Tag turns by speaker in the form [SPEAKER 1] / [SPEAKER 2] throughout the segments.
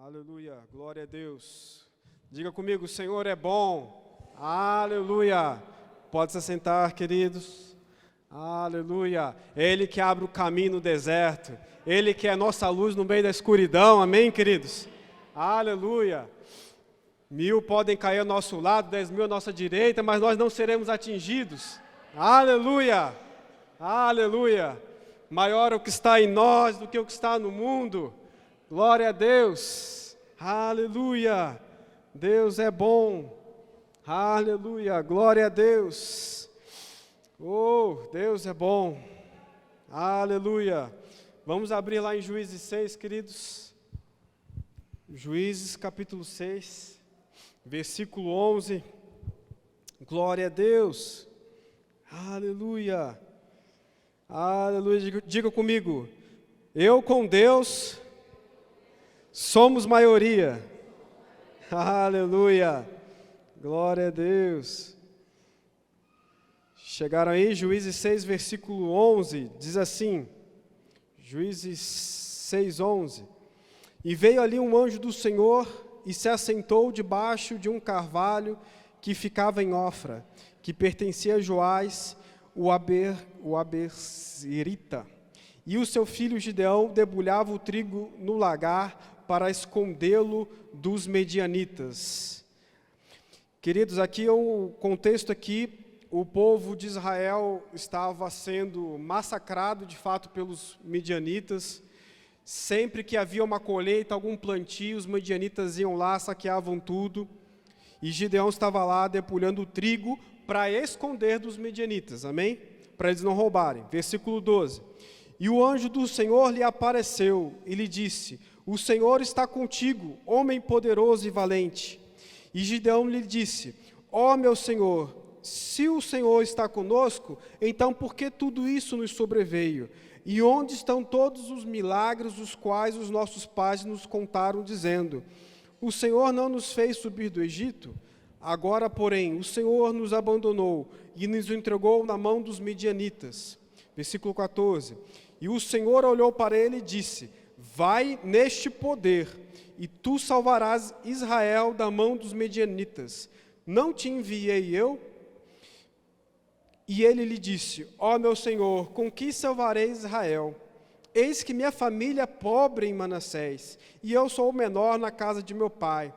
[SPEAKER 1] Aleluia, glória a Deus. Diga comigo, o Senhor é bom. Aleluia. Pode se sentar, queridos. Aleluia. Ele que abre o caminho no deserto. Ele que é nossa luz no meio da escuridão. Amém, queridos? Aleluia. 1000 podem cair ao nosso lado, 10.000 à nossa direita, mas nós não seremos atingidos. Aleluia. Aleluia. Maior é o que está em nós do que o que está no mundo. Glória a Deus, aleluia, Deus é bom, aleluia, glória a Deus, oh, Deus é bom, aleluia. Vamos abrir lá em Juízes 6, queridos, Juízes capítulo 6, versículo 11, glória a Deus, aleluia, aleluia, diga comigo, eu com Deus somos maioria, aleluia, glória a Deus. Chegaram aí, Juízes 6, versículo 11, diz assim, Juízes 6, 11. E veio ali um anjo do Senhor e se assentou debaixo de um carvalho que ficava em Ofra, que pertencia a Joás, o Abiezrita. E o seu filho Gideão debulhava o trigo no lagar, para escondê-lo dos medianitas. Queridos, aqui o contexto aqui, o povo de Israel estava sendo massacrado de fato pelos medianitas. Sempre que havia uma colheita, algum plantio, os medianitas iam lá, saqueavam tudo. E Gideão estava lá debulhando o trigo para esconder dos medianitas, amém? Para eles não roubarem. Versículo 12. E o anjo do Senhor lhe apareceu e lhe disse: o Senhor está contigo, homem poderoso e valente. E Gideão lhe disse: ó meu Senhor, se o Senhor está conosco, então por que tudo isso nos sobreveio? E onde estão todos os milagres os quais os nossos pais nos contaram, dizendo: o Senhor não nos fez subir do Egito? Agora, porém, o Senhor nos abandonou e nos entregou na mão dos medianitas. Versículo 14. E o Senhor olhou para ele e disse: vai neste poder, e tu salvarás Israel da mão dos medianitas. Não te enviei eu? E ele lhe disse: ó meu Senhor, com que salvarei Israel? Eis que minha família é pobre em Manassés, e eu sou o menor na casa de meu pai.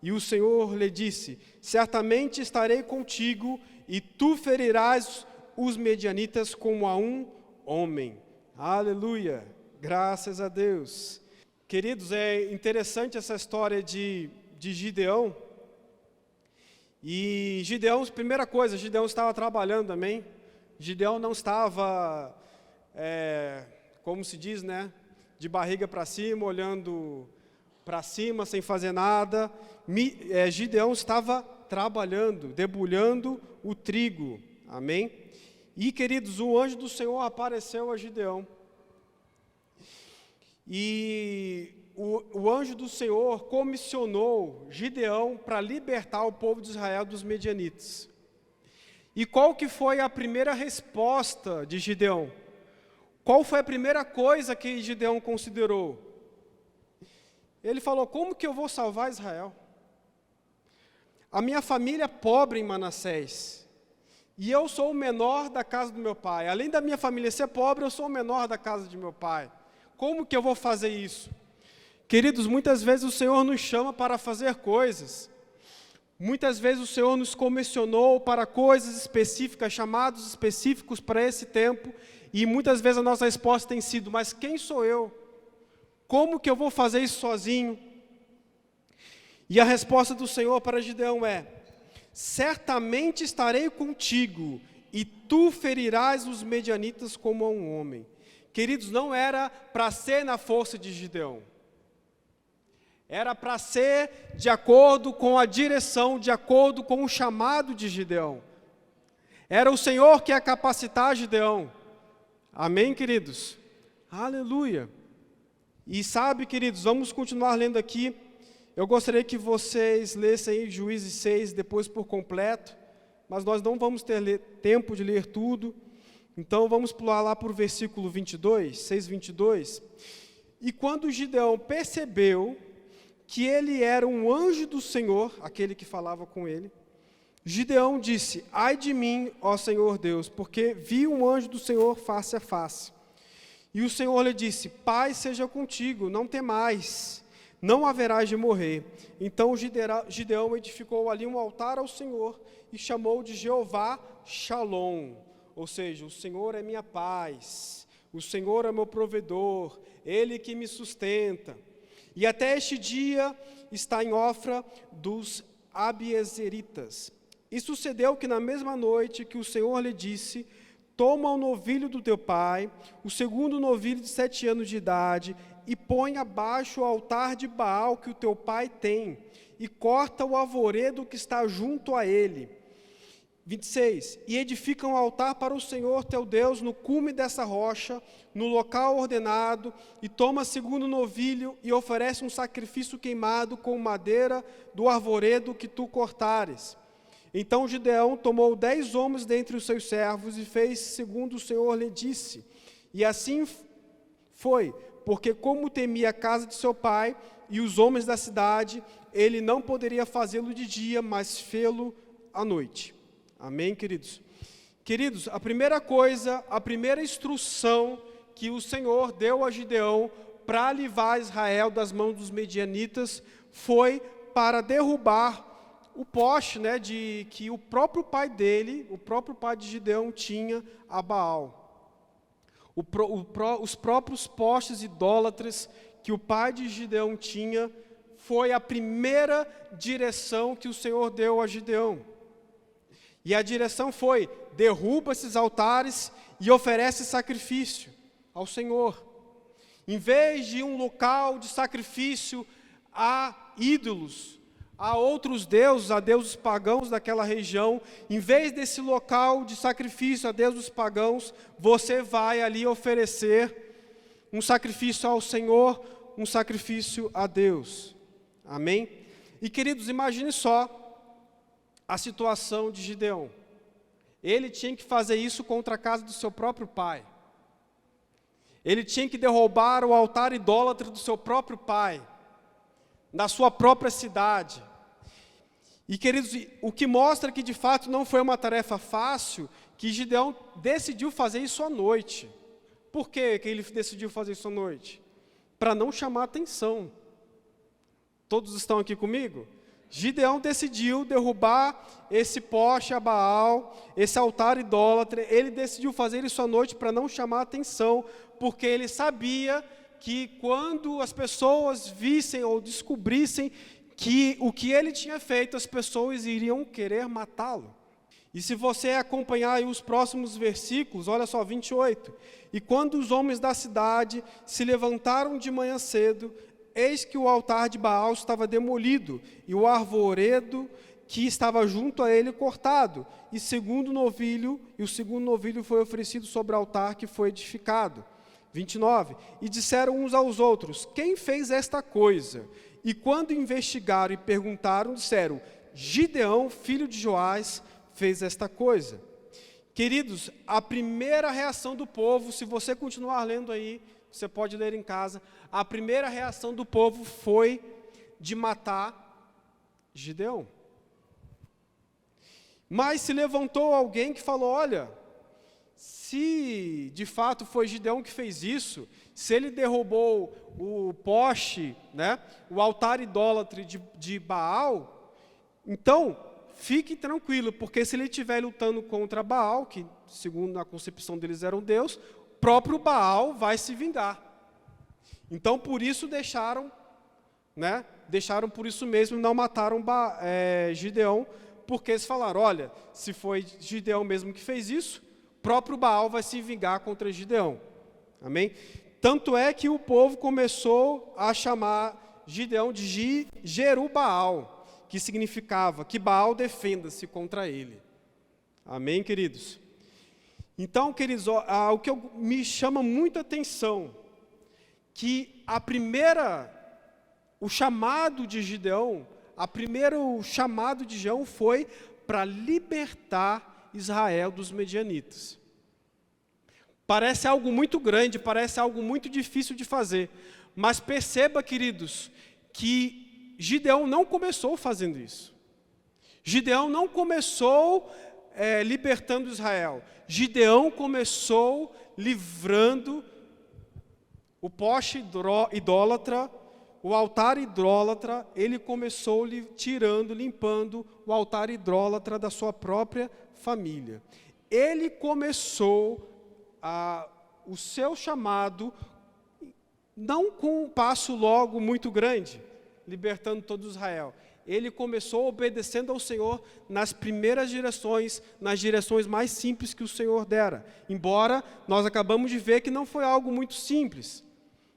[SPEAKER 1] E o Senhor lhe disse: certamente estarei contigo, e tu ferirás os medianitas como a um homem. Aleluia. Graças a Deus. Queridos, é interessante essa história de Gideão. E Gideão, primeira coisa, Gideão estava trabalhando, amém? Gideão não estava, como se diz, né? De barriga para cima, olhando para cima, sem fazer nada. Gideão estava trabalhando, debulhando o trigo, amém? E, queridos, o anjo do Senhor apareceu a Gideão. E o anjo do Senhor comissionou Gideão para libertar o povo de Israel dos medianitas. E qual que foi a primeira resposta de Gideão? Qual foi a primeira coisa que Gideão considerou? Ele falou: como que eu vou salvar Israel? A minha família é pobre em Manassés, e eu sou o menor da casa do meu pai. Além da minha família ser pobre, eu sou o menor da casa de meu pai. Como que eu vou fazer isso? Queridos, muitas vezes o Senhor nos chama para fazer coisas. Muitas vezes o Senhor nos comissionou para coisas específicas, chamados específicos para esse tempo. E muitas vezes a nossa resposta tem sido: mas quem sou eu? Como que eu vou fazer isso sozinho? E a resposta do Senhor para Gideão é: certamente estarei contigo, e tu ferirás os medianitas como a um homem. Queridos, não era para ser na força de Gideão. Era para ser de acordo com a direção, de acordo com o chamado de Gideão. Era o Senhor que ia capacitar Gideão. Amém, queridos? Aleluia. E sabe, queridos, vamos continuar lendo aqui. Eu gostaria que vocês lessem aí Juízes 6 depois por completo, mas nós não vamos ter tempo de ler tudo. Então, vamos pular lá para o versículo 22, 6, 22. E quando Gideão percebeu que ele era um anjo do Senhor, aquele que falava com ele, Gideão disse: ai de mim, ó Senhor Deus, porque vi um anjo do Senhor face a face. E o Senhor lhe disse: paz seja contigo, não temais, não haverás de morrer. Então Gideão edificou ali um altar ao Senhor e chamou de Jeová Shalom, ou seja, o Senhor é minha paz, o Senhor é meu provedor, Ele que me sustenta. E até este dia está em Ofra dos Abiezeritas. E sucedeu que na mesma noite que o Senhor lhe disse: toma o novilho do teu pai, o segundo novilho de 7 anos de idade, e põe abaixo o altar de Baal que o teu pai tem, e corta o arvoredo que está junto a ele. 26. E edifica um altar para o Senhor teu Deus no cume dessa rocha, no local ordenado, e toma segundo novilho e oferece um sacrifício queimado com madeira do arvoredo que tu cortares. Então Gideão tomou 10 homens dentre os seus servos e fez segundo o Senhor lhe disse. E assim foi, porque como temia a casa de seu pai e os homens da cidade, ele não poderia fazê-lo de dia, mas fê-lo à noite. Amém, queridos? Queridos, a primeira coisa, a primeira instrução que o Senhor deu a Gideão para livrar Israel das mãos dos medianitas foi para derrubar o poste, que o próprio pai dele, o próprio pai de Gideão tinha a Baal. Os próprios postes idólatras que o pai de Gideão tinha, foi a primeira direção que o Senhor deu a Gideão. E a direção foi: derruba esses altares e oferece sacrifício ao Senhor. Em vez de um local de sacrifício a ídolos, a outros deuses, a deuses pagãos daquela região, em vez desse local de sacrifício a deuses pagãos, você vai ali oferecer um sacrifício ao Senhor, um sacrifício a Deus. Amém? E queridos, imagine só a situação de Gideão. Ele tinha que fazer isso contra a casa do seu próprio pai. Ele tinha que derrubar o altar idólatra do seu próprio pai, na sua própria cidade. E, queridos, o que mostra que de fato não foi uma tarefa fácil, que Gideão decidiu fazer isso à noite. Por que ele decidiu fazer isso à noite? Para não chamar atenção. Todos estão aqui comigo? Gideão decidiu derrubar esse poste a Baal, esse altar idólatra. Ele decidiu fazer isso à noite para não chamar atenção, porque ele sabia que quando as pessoas vissem ou descobrissem que o que ele tinha feito, as pessoas iriam querer matá-lo. E se você acompanhar aí os próximos versículos, olha só, 28. E quando os homens da cidade se levantaram de manhã cedo, eis que o altar de Baal estava demolido, e o arvoredo que estava junto a ele cortado, e o segundo novilho foi oferecido sobre o altar que foi edificado. 29. E disseram uns aos outros: quem fez esta coisa? E quando investigaram e perguntaram, disseram: Gideão, filho de Joás, fez esta coisa. Queridos, a primeira reação do povo, se você continuar lendo aí, você pode ler em casa, a primeira reação do povo foi de matar Gideão. Mas se levantou alguém que falou: olha, se de fato foi Gideão que fez isso, se ele derrubou o poste, o altar idólatra de Baal, então fique tranquilo, porque se ele estiver lutando contra Baal, que segundo a concepção deles era um deus, próprio Baal vai se vingar. Então por isso deixaram por isso mesmo, não mataram Gideão, porque eles falaram: olha, se foi Gideão mesmo que fez isso, próprio Baal vai se vingar contra Gideão. Amém? Tanto é que o povo começou a chamar Gideão de Jerubbaal, que significava que Baal defenda-se contra ele. Amém, queridos? Então, queridos, o que me chama muita atenção, que o chamado de Gideão, o chamado de Gideão foi para libertar Israel dos medianitas. Parece algo muito grande, parece algo muito difícil de fazer, mas perceba, queridos, que Gideão não começou fazendo isso. Gideão não começou libertando Israel. Gideão começou livrando o poste idólatra, o altar idólatra. Ele começou limpando o altar idólatra da sua própria família. Ele começou o seu chamado, não com um passo logo muito grande, libertando todo Israel. Ele começou obedecendo ao Senhor nas primeiras direções, nas direções mais simples que o Senhor dera. Embora nós acabamos de ver que não foi algo muito simples.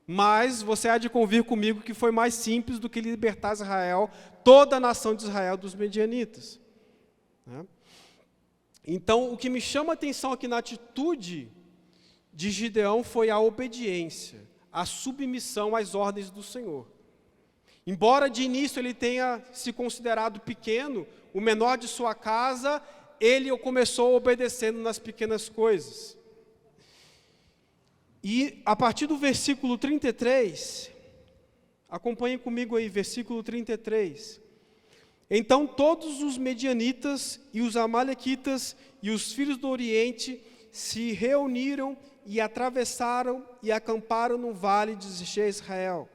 [SPEAKER 1] Mas você há de convir comigo que foi mais simples do que libertar Israel, toda a nação de Israel dos medianitas. Então, o que me chama a atenção aqui na atitude de Gideão foi a obediência, a submissão às ordens do Senhor. Embora de início ele tenha se considerado pequeno, o menor de sua casa, ele começou obedecendo nas pequenas coisas. E a partir do versículo 33, acompanhem comigo aí, versículo 33. Então todos os medianitas e os amalequitas e os filhos do Oriente se reuniram e atravessaram e acamparam no vale de Jezreel.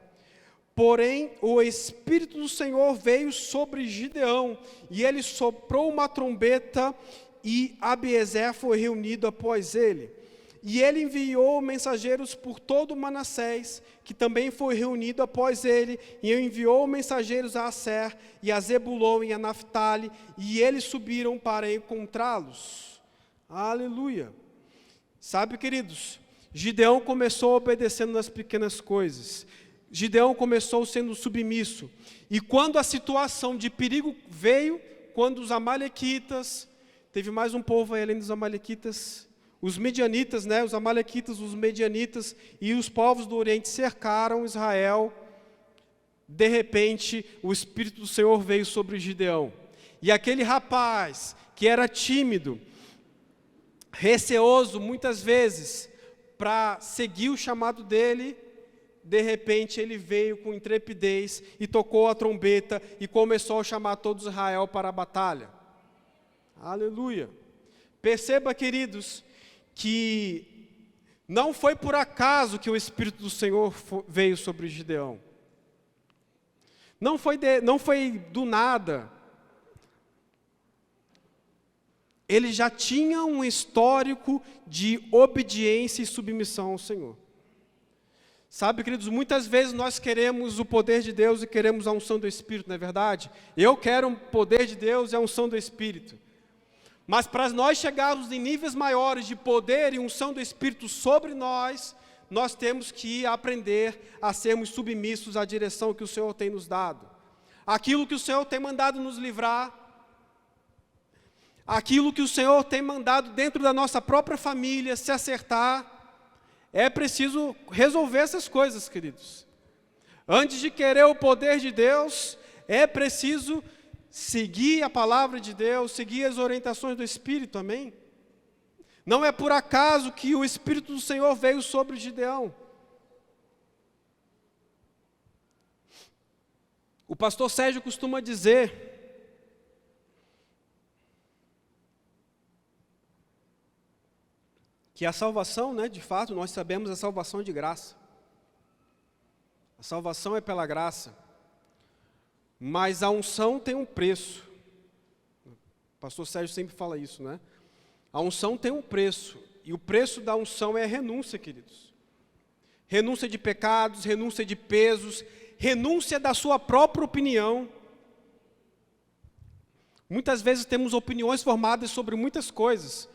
[SPEAKER 1] Porém, o Espírito do Senhor veio sobre Gideão, e ele soprou uma trombeta, e Abiezer foi reunido após ele. E ele enviou mensageiros por todo Manassés, que também foi reunido após ele, e enviou mensageiros a Asser, e a Zebulon e a Naftali, e eles subiram para encontrá-los. Aleluia! Sabe, queridos, Gideão começou obedecendo nas pequenas coisas. Gideão começou sendo submisso. E quando a situação de perigo veio, quando os amalequitas, teve mais um povo aí além dos amalequitas, os medianitas, os amalequitas, os medianitas e os povos do Oriente cercaram Israel, de repente o Espírito do Senhor veio sobre Gideão. E aquele rapaz que era tímido, receoso muitas vezes para seguir o chamado dele, de repente ele veio com intrepidez e tocou a trombeta e começou a chamar todo Israel para a batalha. Aleluia! Perceba, queridos, que não foi por acaso que o Espírito do Senhor veio sobre Gideão. Não foi do nada. Ele já tinha um histórico de obediência e submissão ao Senhor. Sabe, queridos, muitas vezes nós queremos o poder de Deus e queremos a unção do Espírito, não é verdade? Eu quero o poder de Deus e a unção do Espírito. Mas para nós chegarmos em níveis maiores de poder e unção do Espírito sobre nós, nós temos que aprender a sermos submissos à direção que o Senhor tem nos dado. Aquilo que o Senhor tem mandado nos livrar, aquilo que o Senhor tem mandado dentro da nossa própria família se acertar, é preciso resolver essas coisas, queridos. Antes de querer o poder de Deus, é preciso seguir a palavra de Deus, seguir as orientações do Espírito, amém? Não é por acaso que o Espírito do Senhor veio sobre Gideão. O pastor Sérgio costuma dizer que a salvação, de fato, nós sabemos, a salvação é de graça. A salvação é pela graça. Mas a unção tem um preço. O pastor Sérgio sempre fala isso, A unção tem um preço. E o preço da unção é renúncia, queridos. Renúncia de pecados, renúncia de pesos, renúncia da sua própria opinião. Muitas vezes temos opiniões formadas sobre muitas coisas.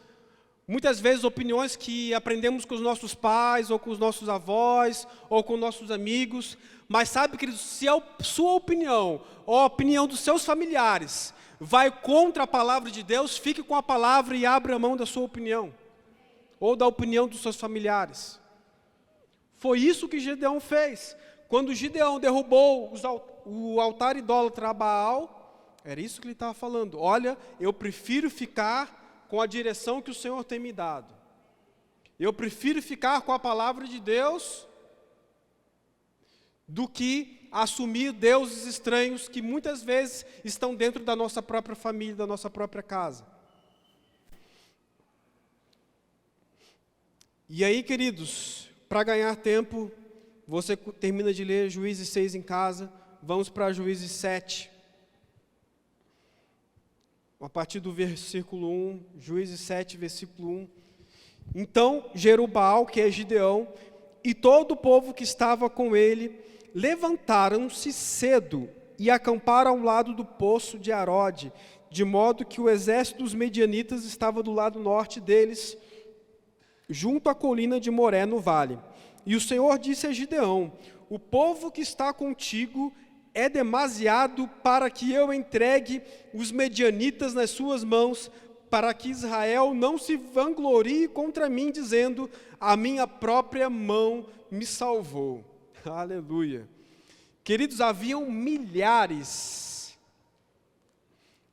[SPEAKER 1] Muitas vezes opiniões que aprendemos com os nossos pais, ou com os nossos avós, ou com nossos amigos. Mas sabe, queridos, se a sua opinião, ou a opinião dos seus familiares, vai contra a palavra de Deus, fique com a palavra e abra a mão da sua opinião. Ou da opinião dos seus familiares. Foi isso que Gideão fez. Quando Gideão derrubou o altar idólatra a Baal, era isso que ele estava falando. Olha, eu prefiro ficar com a direção que o Senhor tem me dado. Eu prefiro ficar com a palavra de Deus do que assumir deuses estranhos que muitas vezes estão dentro da nossa própria família, da nossa própria casa. E aí, queridos, para ganhar tempo, você termina de ler Juízes 6 em casa, vamos para Juízes 7. A partir do versículo 1, Juízes 7, versículo 1. Então Jerubbaal, que é Gideão, e todo o povo que estava com ele, levantaram-se cedo e acamparam ao lado do poço de Arode, de modo que o exército dos medianitas estava do lado norte deles, junto à colina de Moré, no vale. E o Senhor disse a Gideão: o povo que está contigo é demasiado para que eu entregue os medianitas nas suas mãos, para que Israel não se vanglorie contra mim, dizendo: a minha própria mão me salvou. Aleluia. Queridos, haviam milhares.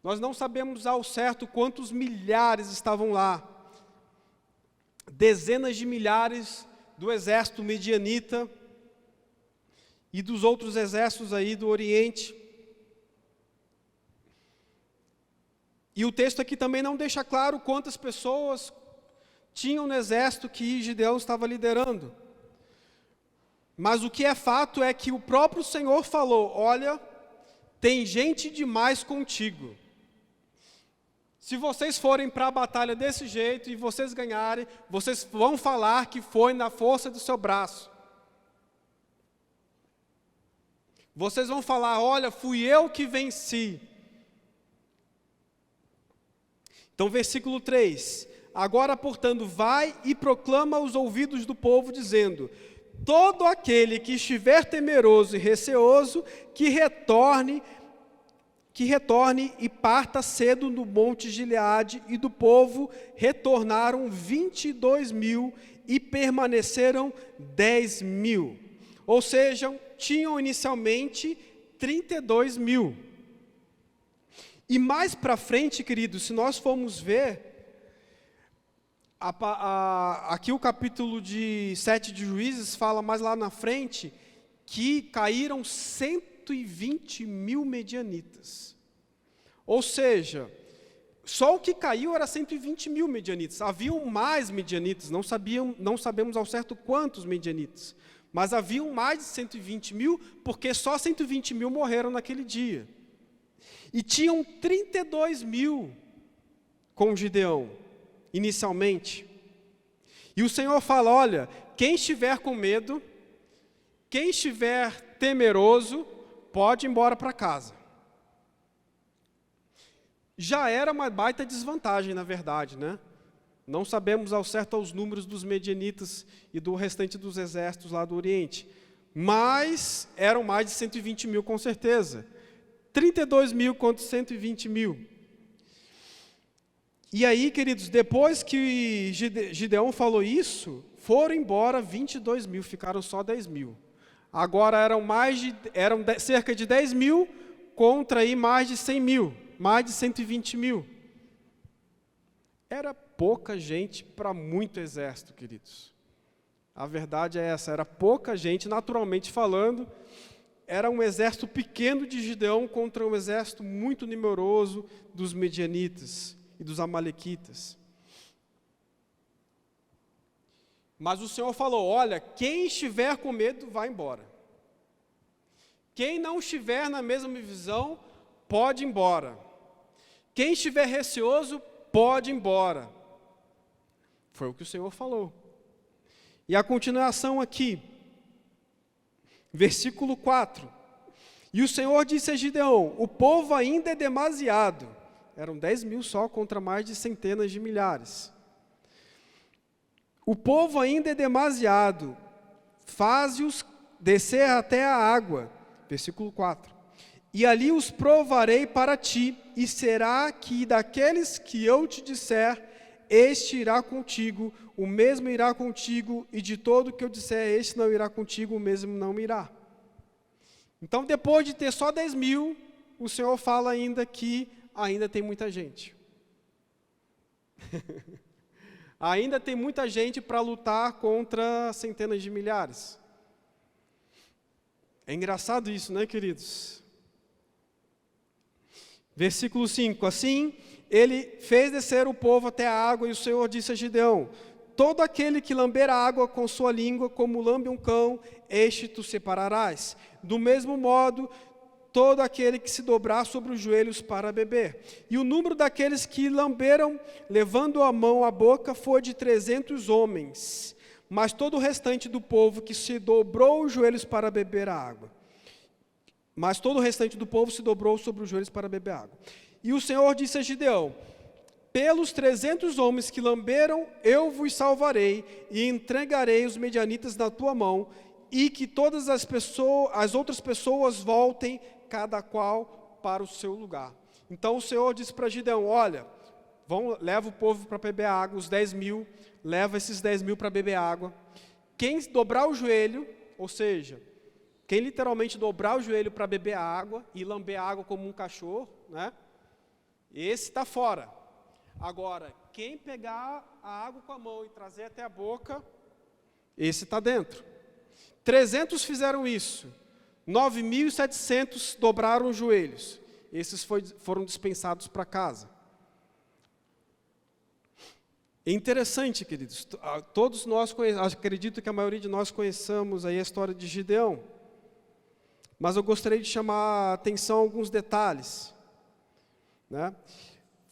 [SPEAKER 1] Nós não sabemos ao certo quantos milhares estavam lá. Dezenas de milhares do exército medianita e dos outros exércitos aí do Oriente. E o texto aqui também não deixa claro quantas pessoas tinham no exército que Gideão estava liderando. Mas o que é fato é que o próprio Senhor falou: olha, tem gente demais contigo. Se vocês forem para a batalha desse jeito e vocês ganharem, vocês vão falar que foi na força do seu braço. Vocês vão falar: olha, fui eu que venci. Então, versículo 3. Agora, portanto, vai e proclama aos ouvidos do povo, dizendo: todo aquele que estiver temeroso e receoso, que retorne e parta cedo no monte Gileade. E do povo retornaram 22.000 e permaneceram 10.000. Ou seja, tinham inicialmente 32.000. E mais para frente, queridos, se nós formos ver, aqui o capítulo 7 de Juízes fala mais lá na frente, que caíram 120.000 medianitas. Ou seja, só o que caiu era 120.000 medianitas. Haviam mais medianitas, não sabemos ao certo quantos medianitas, mas haviam mais de 120.000, porque só 120.000 morreram naquele dia. E tinham 32.000 com Gideão, inicialmente. E o Senhor fala: olha, quem estiver com medo, quem estiver temeroso, pode ir embora para casa. Já era uma baita desvantagem, na verdade, né? Não sabemos ao certo os números dos medianitas e do restante dos exércitos lá do Oriente, mas eram mais de 120.000 com certeza. 32.000 contra 120.000. E aí, queridos, depois que Gideão falou isso, foram embora 22.000, ficaram só 10.000. Agora eram cerca de 10.000 contra aí mais de 100.000, mais de 120.000. Era pouca gente para muito exército, queridos. A verdade é essa, era pouca gente, naturalmente falando. Era um exército pequeno de Gideão contra um exército muito numeroso dos medianitas e dos amalequitas. Mas o Senhor falou: olha, quem estiver com medo, vai embora. Quem não estiver na mesma visão, pode ir embora. Quem estiver receoso, pode ir embora. Foi o que o Senhor falou. E a continuação aqui, versículo 4. E o Senhor disse a Gideão: o povo ainda é demasiado. Eram 10.000 só contra mais de centenas de milhares. O povo ainda é demasiado. Faze-os descer até a água. Versículo 4. E ali os provarei para ti, e será que daqueles que eu te disser, este irá contigo, o mesmo irá contigo, e de todo que eu disser, este não irá contigo, o mesmo não irá. Então, depois de ter só 10.000, o Senhor fala ainda que ainda tem muita gente. Ainda tem muita gente para lutar contra centenas de milhares. É engraçado isso, né, queridos? Versículo 5. Assim, ele fez descer o povo até a água, e o Senhor disse a Gideão: todo aquele que lamber a água com sua língua, como lambe um cão, este tu separarás. Do mesmo modo, todo aquele que se dobrar sobre os joelhos para beber. E o número daqueles que lamberam, levando a mão à boca, foi de 300 homens. Mas todo o restante do povo que se dobrou os joelhos para beber a água. Mas todo o restante do povo se dobrou sobre os joelhos para beber água. E o Senhor disse a Gideão: pelos 300 homens que lamberam, eu vos salvarei, e entregarei os medianitas na tua mão, e que todas as outras pessoas voltem, cada qual para o seu lugar. Então o Senhor disse para Gideão: olha, leva o povo para beber água, os 10.000, leva esses 10.000 para beber água. Quem dobrar o joelho, ou seja, quem literalmente dobrar o joelho para beber água e lamber a água como um cachorro, né? Esse está fora. Agora, quem pegar a água com a mão e trazer até a boca, esse está dentro. 300 fizeram isso. 9.700 dobraram os joelhos. Esses foram dispensados para casa. É interessante, queridos. Todos nós conhecemos, acredito que a maioria de nós conheçamos aí a história de Gideão. Mas eu gostaria de chamar a atenção a alguns detalhes, né?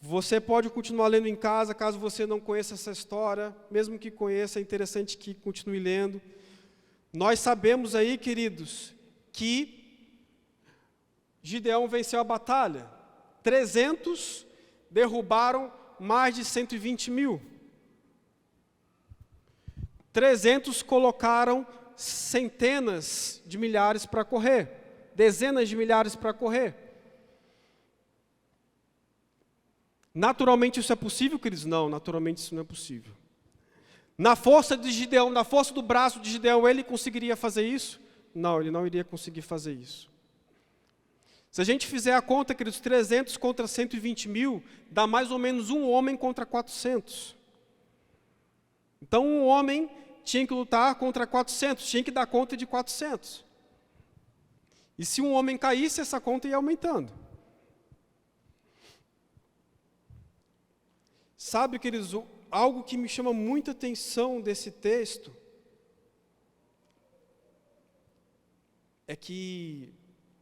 [SPEAKER 1] Você pode continuar lendo em casa, caso você não conheça essa história. Mesmo que conheça, é interessante que continue lendo. Nós sabemos aí, queridos, que Gideão venceu a batalha. 300 derrubaram mais de 120.000. 300 colocaram centenas de milhares para correr, dezenas de milhares para correr. Naturalmente isso é possível, queridos? Não, naturalmente isso não é possível. Na força de Gideão, na força do braço de Gideão, ele conseguiria fazer isso? Não, ele não iria conseguir fazer isso. Se a gente fizer a conta, queridos, 300 contra 120.000, dá mais ou menos um homem contra 400. Então um homem tinha que lutar contra 400, tinha que dar conta de 400. E se um homem caísse, essa conta ia aumentando. Sabe, queridos, algo que me chama muita atenção desse texto é que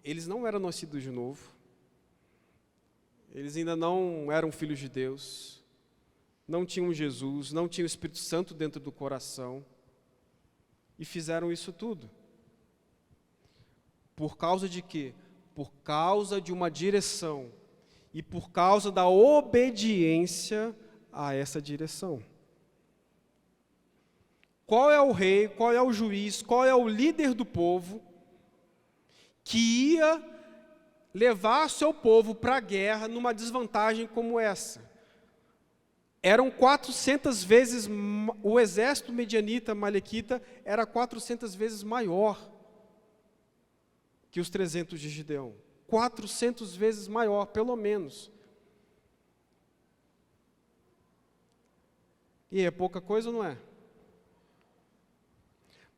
[SPEAKER 1] eles não eram nascidos de novo, eles ainda não eram filhos de Deus, não tinham Jesus, não tinham o Espírito Santo dentro do coração, e fizeram isso tudo. Por causa de quê? Por causa de uma direção, e por causa da obediência a essa direção. Qual é o rei, qual é o juiz, qual é o líder do povo que ia levar seu povo para a guerra numa desvantagem como essa? Eram 400 vezes, o exército medianita, malequita, era 400 vezes maior que os 300 de Gideão. 400 vezes maior, pelo menos. E é pouca coisa, não é?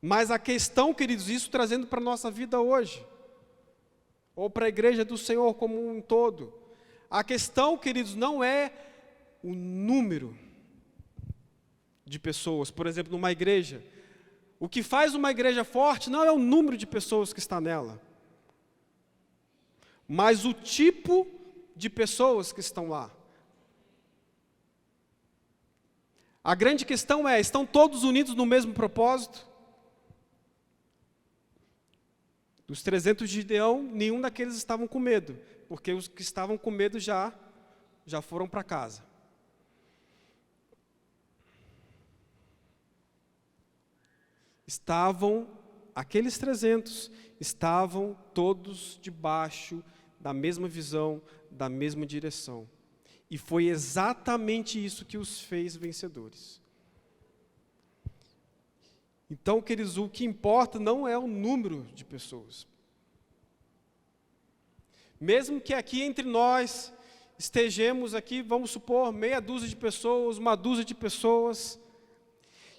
[SPEAKER 1] Mas a questão, queridos, isso trazendo para a nossa vida hoje, ou para a igreja do Senhor como um todo, a questão, queridos, não é o número de pessoas. Por exemplo, numa igreja, o que faz uma igreja forte não é o número de pessoas que está nela, mas o tipo de pessoas que estão lá. A grande questão é, estão todos unidos no mesmo propósito? Dos 300 de Gideão, nenhum daqueles estavam com medo, porque os que estavam com medo já foram para casa. Aqueles 300 estavam todos debaixo da mesma visão, da mesma direção. E foi exatamente isso que os fez vencedores. Então, queridos, o que importa não é o número de pessoas. Mesmo que aqui entre nós estejamos aqui, vamos supor, meia dúzia de pessoas, uma dúzia de pessoas,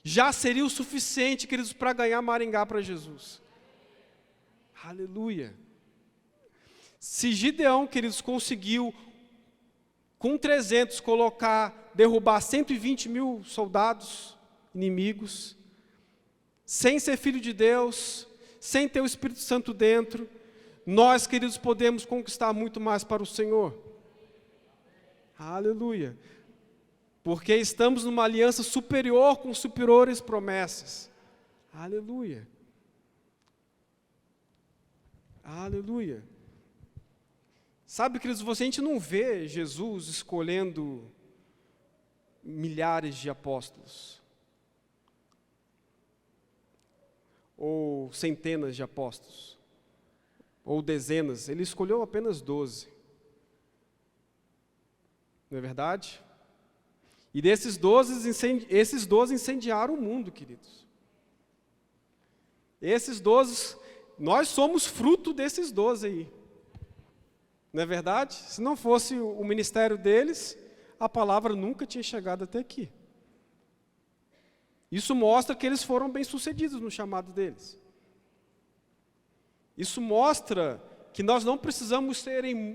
[SPEAKER 1] já seria o suficiente, queridos, para ganhar Maringá para Jesus. Aleluia. Se Gideão, queridos, conseguiu, com 300, derrubar 120 mil soldados inimigos, sem ser filho de Deus, sem ter o Espírito Santo dentro, nós, queridos, podemos conquistar muito mais para o Senhor. Aleluia. Porque estamos numa aliança superior com superiores promessas. Aleluia. Aleluia. Sabe, queridos, a gente não vê Jesus escolhendo milhares de apóstolos. Ou centenas de apóstolos. Ou dezenas. Ele escolheu apenas 12. Não é verdade? E desses 12, esses 12 incendiaram o mundo, queridos. Esses 12, nós somos fruto desses 12 aí. Não é verdade? Se não fosse o ministério deles, a palavra nunca tinha chegado até aqui. Isso mostra que eles foram bem-sucedidos no chamado deles. Isso mostra que nós não precisamos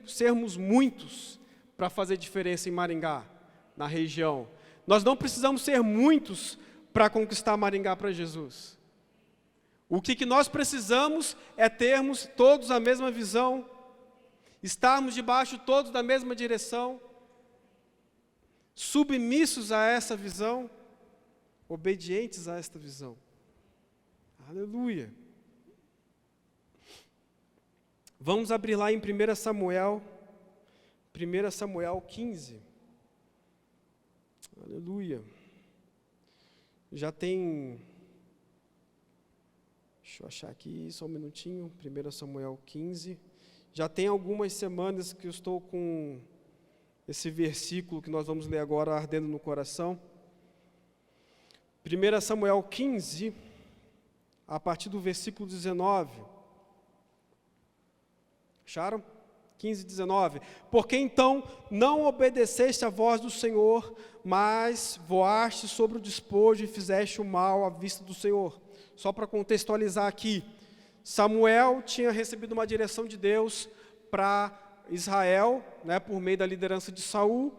[SPEAKER 1] sermos muitos para fazer diferença em Maringá, na região. Nós não precisamos ser muitos para conquistar Maringá para Jesus. O que nós precisamos é termos todos a mesma visão, estarmos debaixo todos da mesma direção, submissos a essa visão, obedientes a esta visão. Aleluia. Vamos abrir lá em 1 Samuel 15. Aleluia. Já tem, deixa eu achar aqui, só um minutinho, 1 Samuel 15. Já tem algumas semanas que eu estou com esse versículo que nós vamos ler agora ardendo no coração. 1 Samuel 15, a partir do versículo 19. Acharam? 15, 19. Porque então não obedeceste à voz do Senhor, mas voaste sobre o despojo e fizeste o mal à vista do Senhor. Só para contextualizar aqui, Samuel tinha recebido uma direção de Deus para Israel, por meio da liderança de Saul,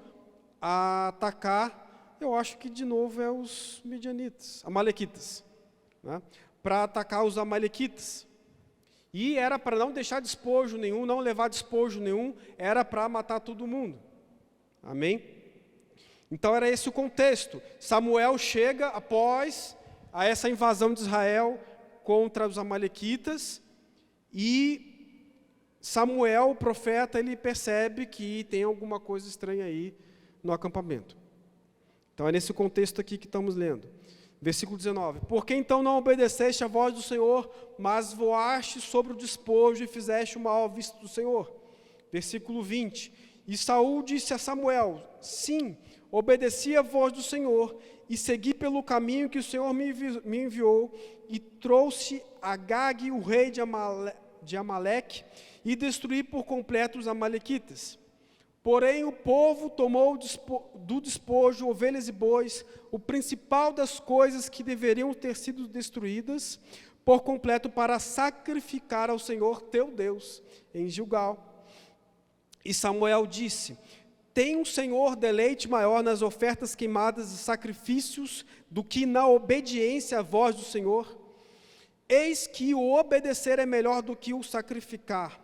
[SPEAKER 1] a atacar, eu acho que de novo é os amalequitas, para atacar os amalequitas. E era para não deixar despojo nenhum, não levar despojo nenhum, era para matar todo mundo. Amém? Então era esse o contexto. Samuel chega após essa invasão de Israel contra os amalequitas, e Samuel, o profeta, ele percebe que tem alguma coisa estranha aí no acampamento. Então é nesse contexto aqui que estamos lendo. Versículo 19. Porque então não obedeceste à voz do Senhor, mas voaste sobre o despojo e fizeste o mal à vista do Senhor. Versículo 20. E Saul disse a Samuel: sim, obedeci à voz do Senhor e segui pelo caminho que o Senhor me enviou, e trouxe Agag, o rei de Amaleque, e destruí por completo os amalequitas. Porém o povo tomou do despojo ovelhas e bois, o principal das coisas que deveriam ter sido destruídas por completo, para sacrificar ao Senhor teu Deus em Gilgal. E Samuel disse: tem o Senhor deleite maior nas ofertas queimadas e sacrifícios do que na obediência à voz do Senhor? Eis que o obedecer é melhor do que o sacrificar,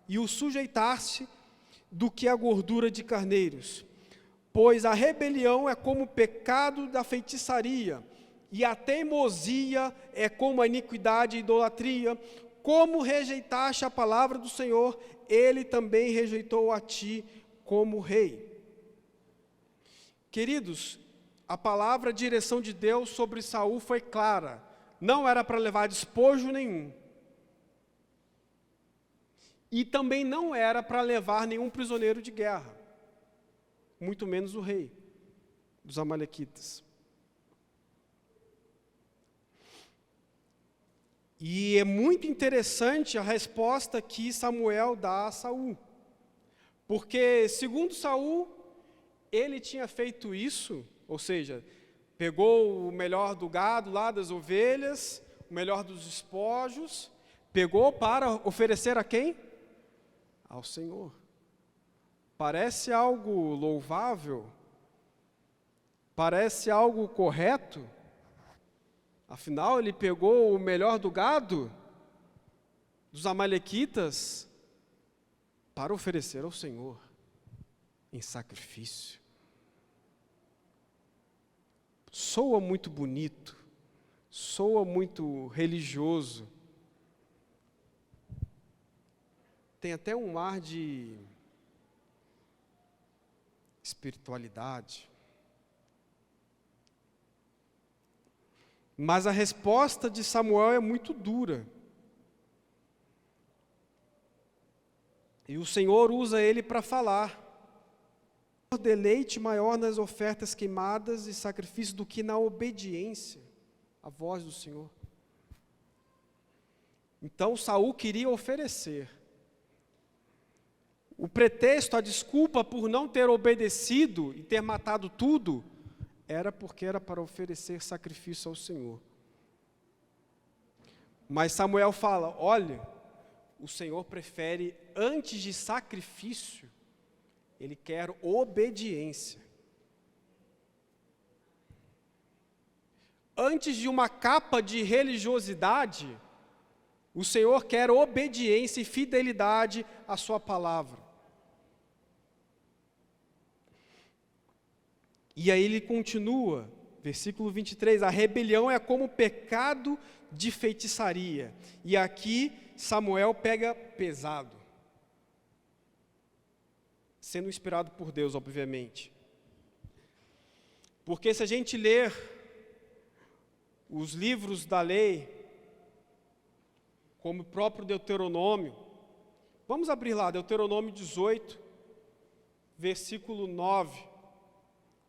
[SPEAKER 1] e o sujeitar-se do que a gordura de carneiros. Pois a rebelião é como o pecado da feitiçaria, e a teimosia é como a iniquidade e idolatria. Como rejeitaste a palavra do Senhor, ele também rejeitou a ti como rei. Queridos, a palavra, a direção de Deus sobre Saul foi clara. Não era para levar despojo nenhum. E também não era para levar nenhum prisioneiro de guerra, muito menos o rei dos amalequitas. E é muito interessante a resposta que Samuel dá a Saul, porque segundo Saul, ele tinha feito isso, ou seja, pegou o melhor do gado lá, das ovelhas, o melhor dos despojos, Pegou para oferecer a quem? Ao Senhor. Parece algo louvável? Parece algo correto? Afinal, ele pegou o melhor do gado dos amalequitas para oferecer ao Senhor em sacrifício. Soa muito bonito, soa muito religioso. Tem até um ar de espiritualidade. Mas a resposta de Samuel é muito dura. E o Senhor usa ele para falar. Deleite maior nas ofertas queimadas e sacrifícios do que na obediência à voz do Senhor. Então Saul queria oferecer. O pretexto, a desculpa por não ter obedecido e ter matado tudo, era porque era para oferecer sacrifício ao Senhor. Mas Samuel fala, olha, o Senhor prefere, antes de sacrifício, Ele quer obediência. Antes de uma capa de religiosidade, o Senhor quer obediência e fidelidade à sua palavra. E aí ele continua, versículo 23, a rebelião é como pecado de feitiçaria. E aqui Samuel pega pesado. Sendo inspirado por Deus, obviamente. Porque se a gente ler os livros da lei, como o próprio Deuteronômio, vamos abrir lá, Deuteronômio 18, versículo 9.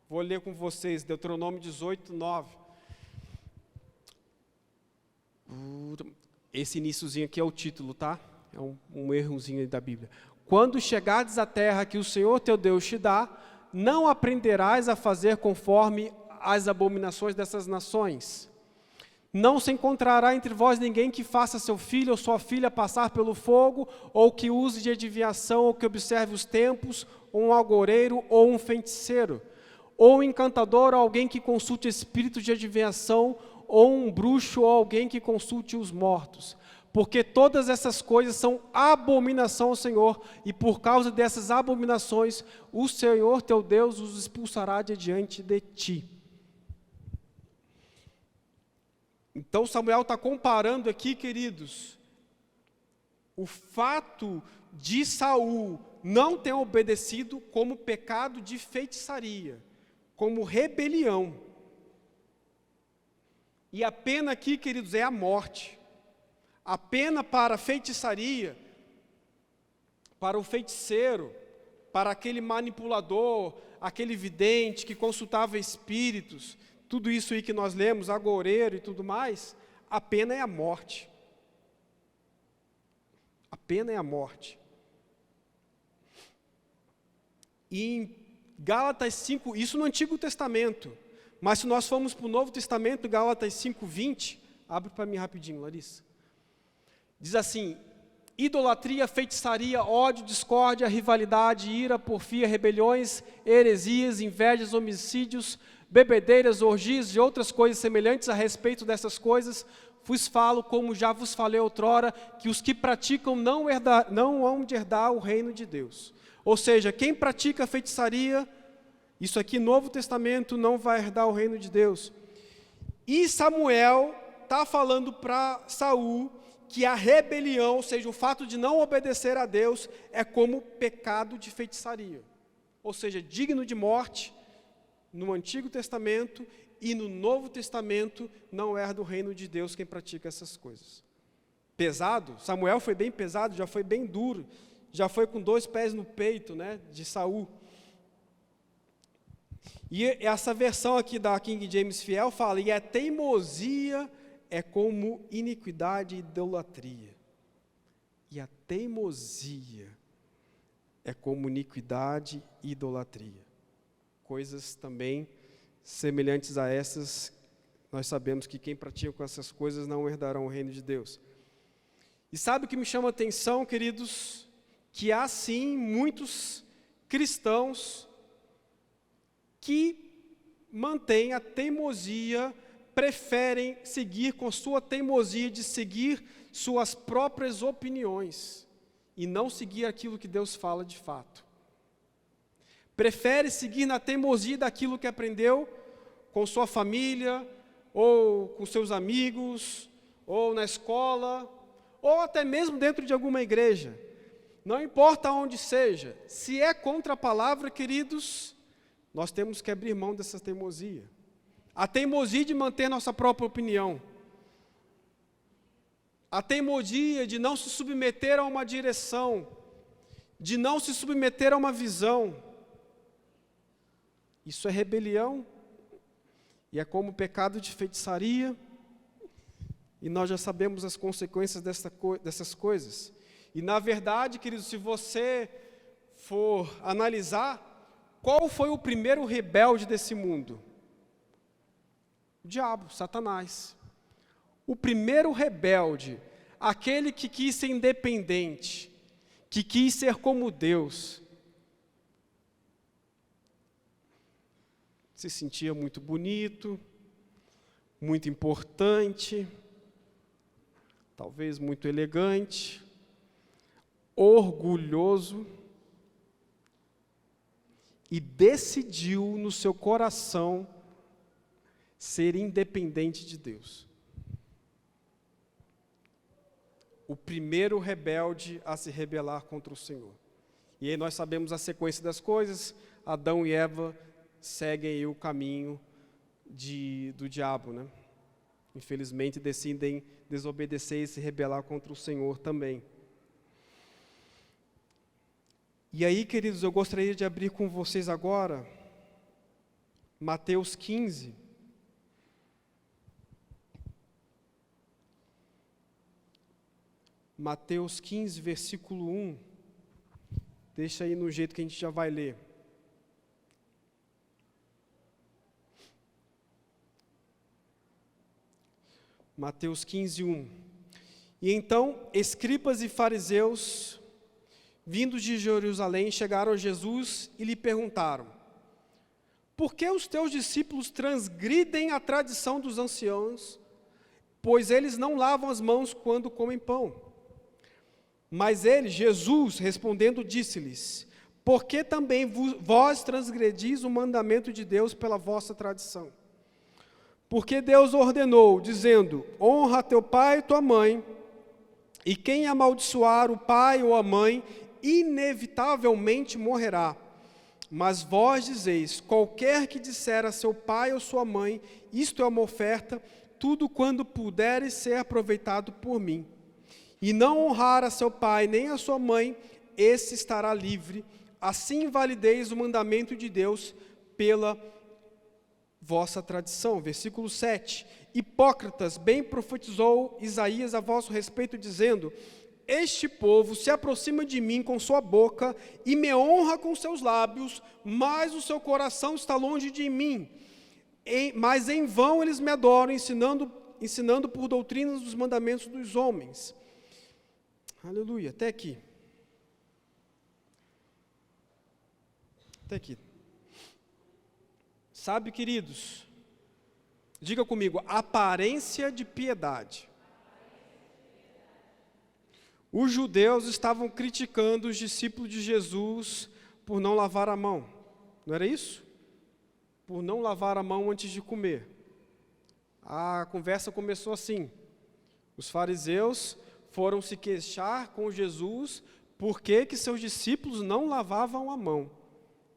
[SPEAKER 1] Vou ler com vocês, Deuteronômio 18, 9. Esse iniciozinho aqui é o título, tá? É um errozinho aí da Bíblia. Quando chegardes à terra que o Senhor teu Deus te dá, não aprenderás a fazer conforme as abominações dessas nações. Não se encontrará entre vós ninguém que faça seu filho ou sua filha passar pelo fogo, ou que use de adivinhação, ou que observe os tempos, ou um agoureiro, ou um feiticeiro, ou um encantador, ou alguém que consulte espíritos de adivinhação, ou um bruxo, ou alguém que consulte os mortos. Porque todas essas coisas são abominação ao Senhor, e por causa dessas abominações, o Senhor teu Deus os expulsará de diante de ti. Então Samuel está comparando aqui, queridos, o fato de Saul não ter obedecido como pecado de feitiçaria, como rebelião. E a pena aqui, queridos, é a morte. A pena para a feitiçaria, para o feiticeiro, para aquele manipulador, aquele vidente que consultava espíritos, tudo isso aí que nós lemos, agoureiro e tudo mais, a pena é a morte. A pena é a morte. E em Gálatas 5, isso no Antigo Testamento, mas se nós formos para o Novo Testamento, Gálatas 5:20, abre para mim rapidinho, Larissa. Diz assim, idolatria, feitiçaria, ódio, discórdia, rivalidade, ira, porfia, rebeliões, heresias, invejas, homicídios, bebedeiras, orgias e outras coisas semelhantes a respeito dessas coisas, vos falo, como já vos falei outrora, que os que praticam não hão de herdar o reino de Deus. Ou seja, quem pratica feitiçaria, isso aqui, Novo Testamento, não vai herdar o reino de Deus. E Samuel está falando para Saul que a rebelião, ou seja, o fato de não obedecer a Deus, é como pecado de feitiçaria. Ou seja, digno de morte, no Antigo Testamento e no Novo Testamento, não herda o reino de Deus quem pratica essas coisas. Pesado? Samuel foi bem pesado, já foi bem duro, já foi com 2 pés no peito, né, de Saul. E essa versão aqui da King James Fiel fala, e a teimosia é como iniquidade e idolatria. E a teimosia é como iniquidade e idolatria. Coisas também semelhantes a essas, nós sabemos que quem pratica com essas coisas não herdarão o reino de Deus. E sabe o que me chama a atenção, queridos? Que há sim muitos cristãos que mantêm a teimosia, preferem seguir com sua teimosia de seguir suas próprias opiniões e não seguir aquilo que Deus fala de fato. Prefere seguir na teimosia daquilo que aprendeu com sua família, ou com seus amigos, ou na escola, ou até mesmo dentro de alguma igreja. Não importa onde seja, se é contra a palavra, queridos, nós temos que abrir mão dessa teimosia. A teimosia de manter nossa própria opinião. A teimosia de não se submeter a uma direção, de não se submeter a uma visão. Isso é rebelião, e é como pecado de feitiçaria, e nós já sabemos as consequências dessas coisas. E na verdade, queridos, se você for analisar, qual foi o primeiro rebelde desse mundo? O diabo, Satanás. O primeiro rebelde, aquele que quis ser independente, que quis ser como Deus, se sentia muito bonito, muito importante, talvez muito elegante, orgulhoso, e decidiu no seu coração ser independente de Deus. O primeiro rebelde a se rebelar contra o Senhor. E aí nós sabemos a sequência das coisas. Adão e Eva seguem aí o caminho do diabo, né? Infelizmente decidem desobedecer e se rebelar contra o Senhor também. E aí, queridos, eu gostaria de abrir com vocês agora Mateus 15. Mateus 15, versículo 1. Deixa aí no jeito que a gente já vai ler. Mateus 15, 1. E então, escribas e fariseus, vindos de Jerusalém, chegaram a Jesus e lhe perguntaram: por que os teus discípulos transgridem a tradição dos anciãos, pois eles não lavam as mãos quando comem pão? Mas ele, Jesus, respondendo, disse-lhes: por que também vós transgredis o mandamento de Deus pela vossa tradição? Porque Deus ordenou, dizendo: honra teu pai e tua mãe, e quem amaldiçoar o pai ou a mãe, inevitavelmente morrerá. Mas vós dizeis: qualquer que disser a seu pai ou sua mãe, isto é uma oferta, tudo quando puderes ser aproveitado por mim. E não honrar a seu pai nem a sua mãe, esse estará livre. Assim invalideis o mandamento de Deus pela vossa tradição. Versículo 7. Hipócritas, bem profetizou Isaías a vosso respeito, dizendo: este povo se aproxima de mim com sua boca e me honra com seus lábios, mas o seu coração está longe de mim. Mas em vão eles me adoram, ensinando por doutrinas dos mandamentos dos homens. Aleluia, até aqui. Até aqui. Sabe, queridos, diga comigo, aparência de piedade. Os judeus estavam criticando os discípulos de Jesus por não lavar a mão. Não era isso? Por não lavar a mão antes de comer. A conversa começou assim. Os fariseus foram se queixar com Jesus por que seus discípulos não lavavam a mão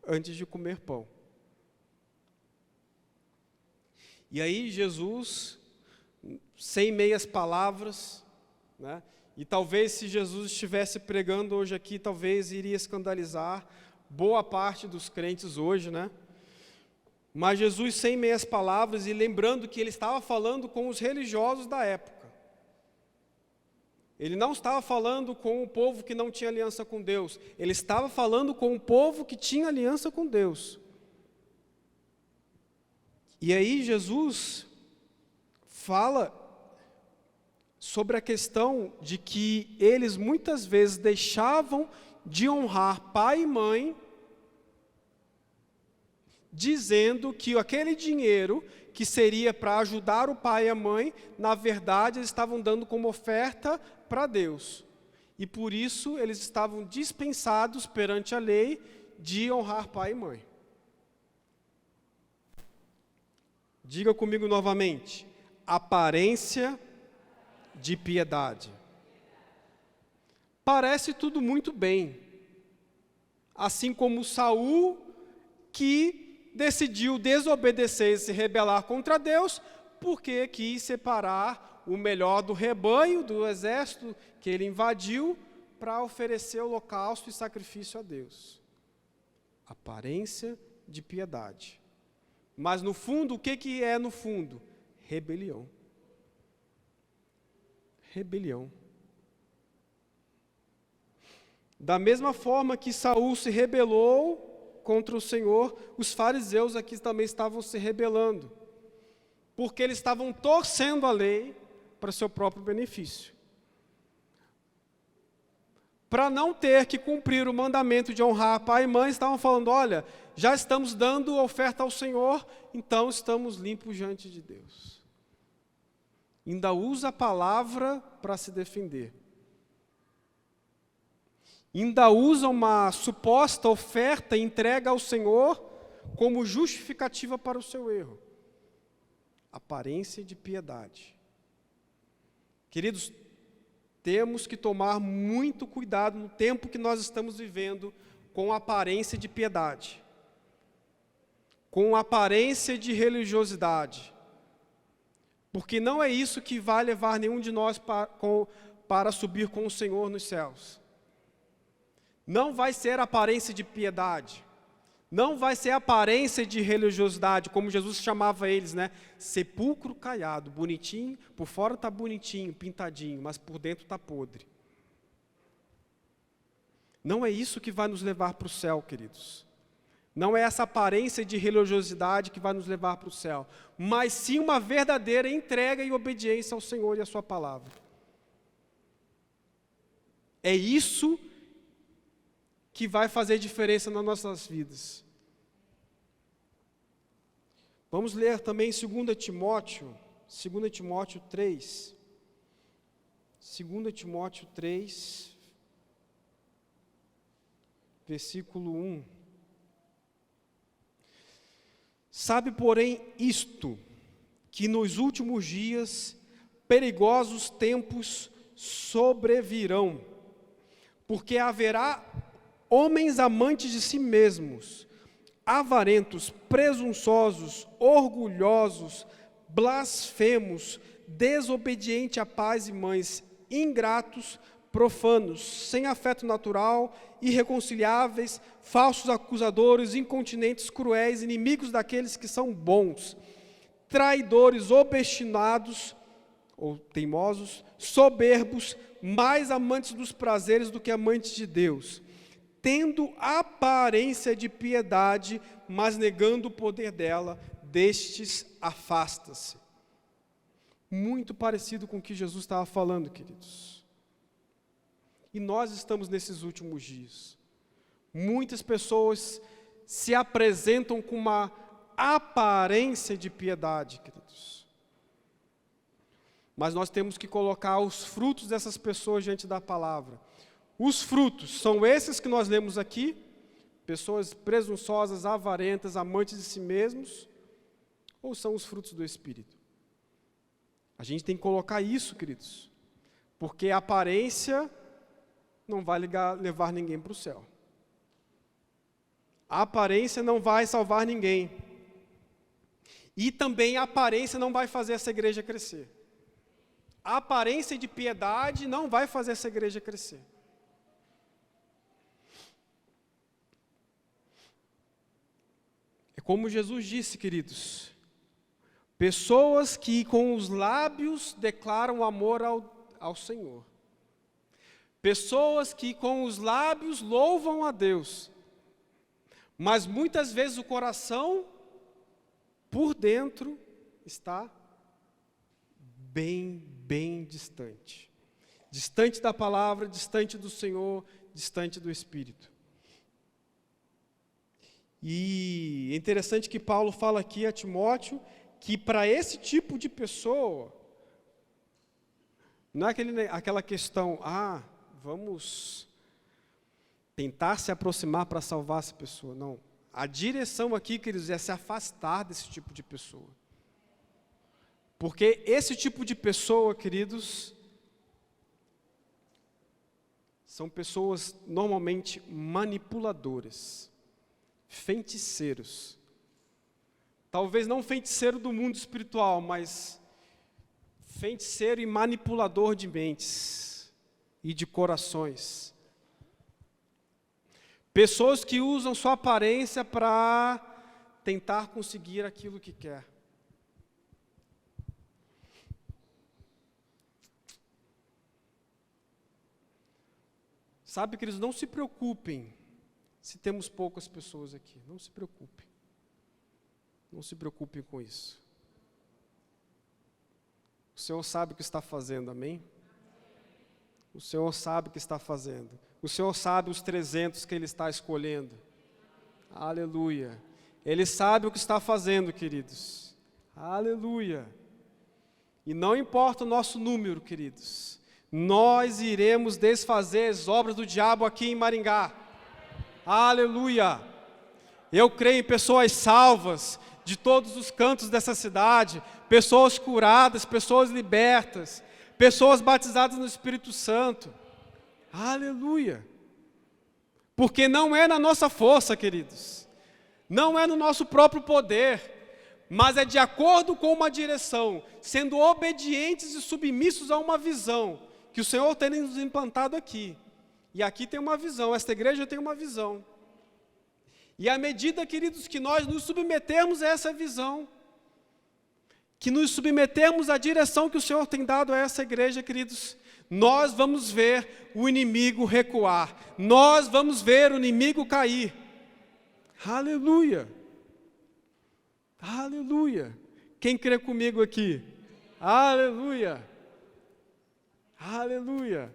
[SPEAKER 1] antes de comer pão. E aí Jesus, sem meias palavras, né? E talvez se Jesus estivesse pregando hoje aqui, talvez iria escandalizar boa parte dos crentes hoje, né? Mas Jesus, sem meias palavras, e lembrando que ele estava falando com os religiosos da época. Ele não estava falando com o povo que não tinha aliança com Deus. Ele estava falando com o povo que tinha aliança com Deus. E aí Jesus fala sobre a questão de que eles muitas vezes deixavam de honrar pai e mãe, dizendo que aquele dinheiro que seria para ajudar o pai e a mãe, na verdade eles estavam dando como oferta para Deus. E por isso eles estavam dispensados perante a lei de honrar pai e mãe. Diga comigo novamente: aparência de piedade. Parece tudo muito bem. Assim como Saul, que decidiu desobedecer e se rebelar contra Deus, porque quis separar o melhor do rebanho, do exército que ele invadiu, para oferecer holocausto e sacrifício a Deus. Aparência de piedade. Mas no fundo, o que é no fundo? Rebelião. Rebelião. Da mesma forma que Saul se rebelou contra o Senhor, os fariseus aqui também estavam se rebelando, porque eles estavam torcendo a lei para seu próprio benefício. Para não ter que cumprir o mandamento de honrar pai e mãe, estavam falando: olha, já estamos dando oferta ao Senhor, então estamos limpos diante de Deus. Ainda usa a palavra para se defender. Ainda usa uma suposta oferta e entrega ao Senhor como justificativa para o seu erro. Aparência de piedade. Queridos, temos que tomar muito cuidado no tempo que nós estamos vivendo com a aparência de piedade, com a aparência de religiosidade, porque não é isso que vai levar nenhum de nós para subir com o Senhor nos céus. Não vai ser aparência de piedade, não vai ser aparência de religiosidade, como Jesus chamava eles, né? Sepulcro caiado, bonitinho, por fora está bonitinho, pintadinho, mas por dentro está podre. Não é isso que vai nos levar para o céu, queridos. Não é essa aparência de religiosidade que vai nos levar para o céu, mas sim uma verdadeira entrega e obediência ao Senhor e à sua palavra. É isso que vai fazer diferença nas nossas vidas. Vamos ler também 2 Timóteo 3. 2 Timóteo 3, versículo 1. Sabe, porém, isto, que nos últimos dias perigosos tempos sobrevirão, porque haverá homens amantes de si mesmos, avarentos, presunçosos, orgulhosos, blasfemos, desobedientes a pais e mães, ingratos, profanos, sem afeto natural, irreconciliáveis, falsos acusadores, incontinentes, cruéis, inimigos daqueles que são bons, traidores, obstinados ou teimosos, soberbos, mais amantes dos prazeres do que amantes de Deus, tendo aparência de piedade, mas negando o poder dela, destes afasta-se. Muito parecido com o que Jesus estava falando, queridos. E nós estamos nesses últimos dias. Muitas pessoas se apresentam com uma aparência de piedade, queridos. Mas nós temos que colocar os frutos dessas pessoas diante da palavra. Os frutos são esses que nós lemos aqui: pessoas presunçosas, avarentas, amantes de si mesmos, ou são os frutos do Espírito? A gente tem que colocar isso, queridos, porque a aparência não vai levar ninguém para o céu. A aparência não vai salvar ninguém. E também a aparência não vai fazer essa igreja crescer. A aparência de piedade não vai fazer essa igreja crescer. É como Jesus disse, queridos, pessoas que com os lábios declaram amor ao Senhor. Pessoas que com os lábios louvam a Deus, mas muitas vezes o coração, por dentro, está bem distante. Distante da palavra, distante do Senhor, distante do Espírito. E é interessante que Paulo fala aqui a Timóteo que para esse tipo de pessoa, não é aquela questão, vamos tentar se aproximar para salvar essa pessoa, não. A direção aqui, queridos, é se afastar desse tipo de pessoa. Porque esse tipo de pessoa, queridos, são pessoas normalmente manipuladoras, feiticeiros. Talvez não feiticeiro do mundo espiritual, mas feiticeiro e manipulador de mentes e de corações. Pessoas que usam sua aparência para tentar conseguir aquilo que quer. Sabe, queridos, não se preocupem se temos poucas pessoas aqui. Não se preocupem. Não se preocupem com isso. O Senhor sabe o que está fazendo, amém? O Senhor sabe o que está fazendo. O Senhor sabe os 300 que Ele está escolhendo. Aleluia. Ele sabe o que está fazendo, queridos. Aleluia. E não importa o nosso número, queridos. Nós iremos desfazer as obras do diabo aqui em Maringá. Aleluia. Eu creio em pessoas salvas de todos os cantos dessa cidade, pessoas curadas, pessoas libertas, pessoas batizadas no Espírito Santo. Aleluia. Porque não é na nossa força, queridos, não é no nosso próprio poder, mas é de acordo com uma direção, sendo obedientes e submissos a uma visão que o Senhor tem nos implantado aqui. E aqui tem uma visão, esta igreja tem uma visão. E à medida, queridos, que nós nos submetermos a essa visão, que nos submetermos à direção que o Senhor tem dado a essa igreja, queridos, nós vamos ver o inimigo recuar, nós vamos ver o inimigo cair. Aleluia! Aleluia! Quem crê comigo aqui? Aleluia! Aleluia!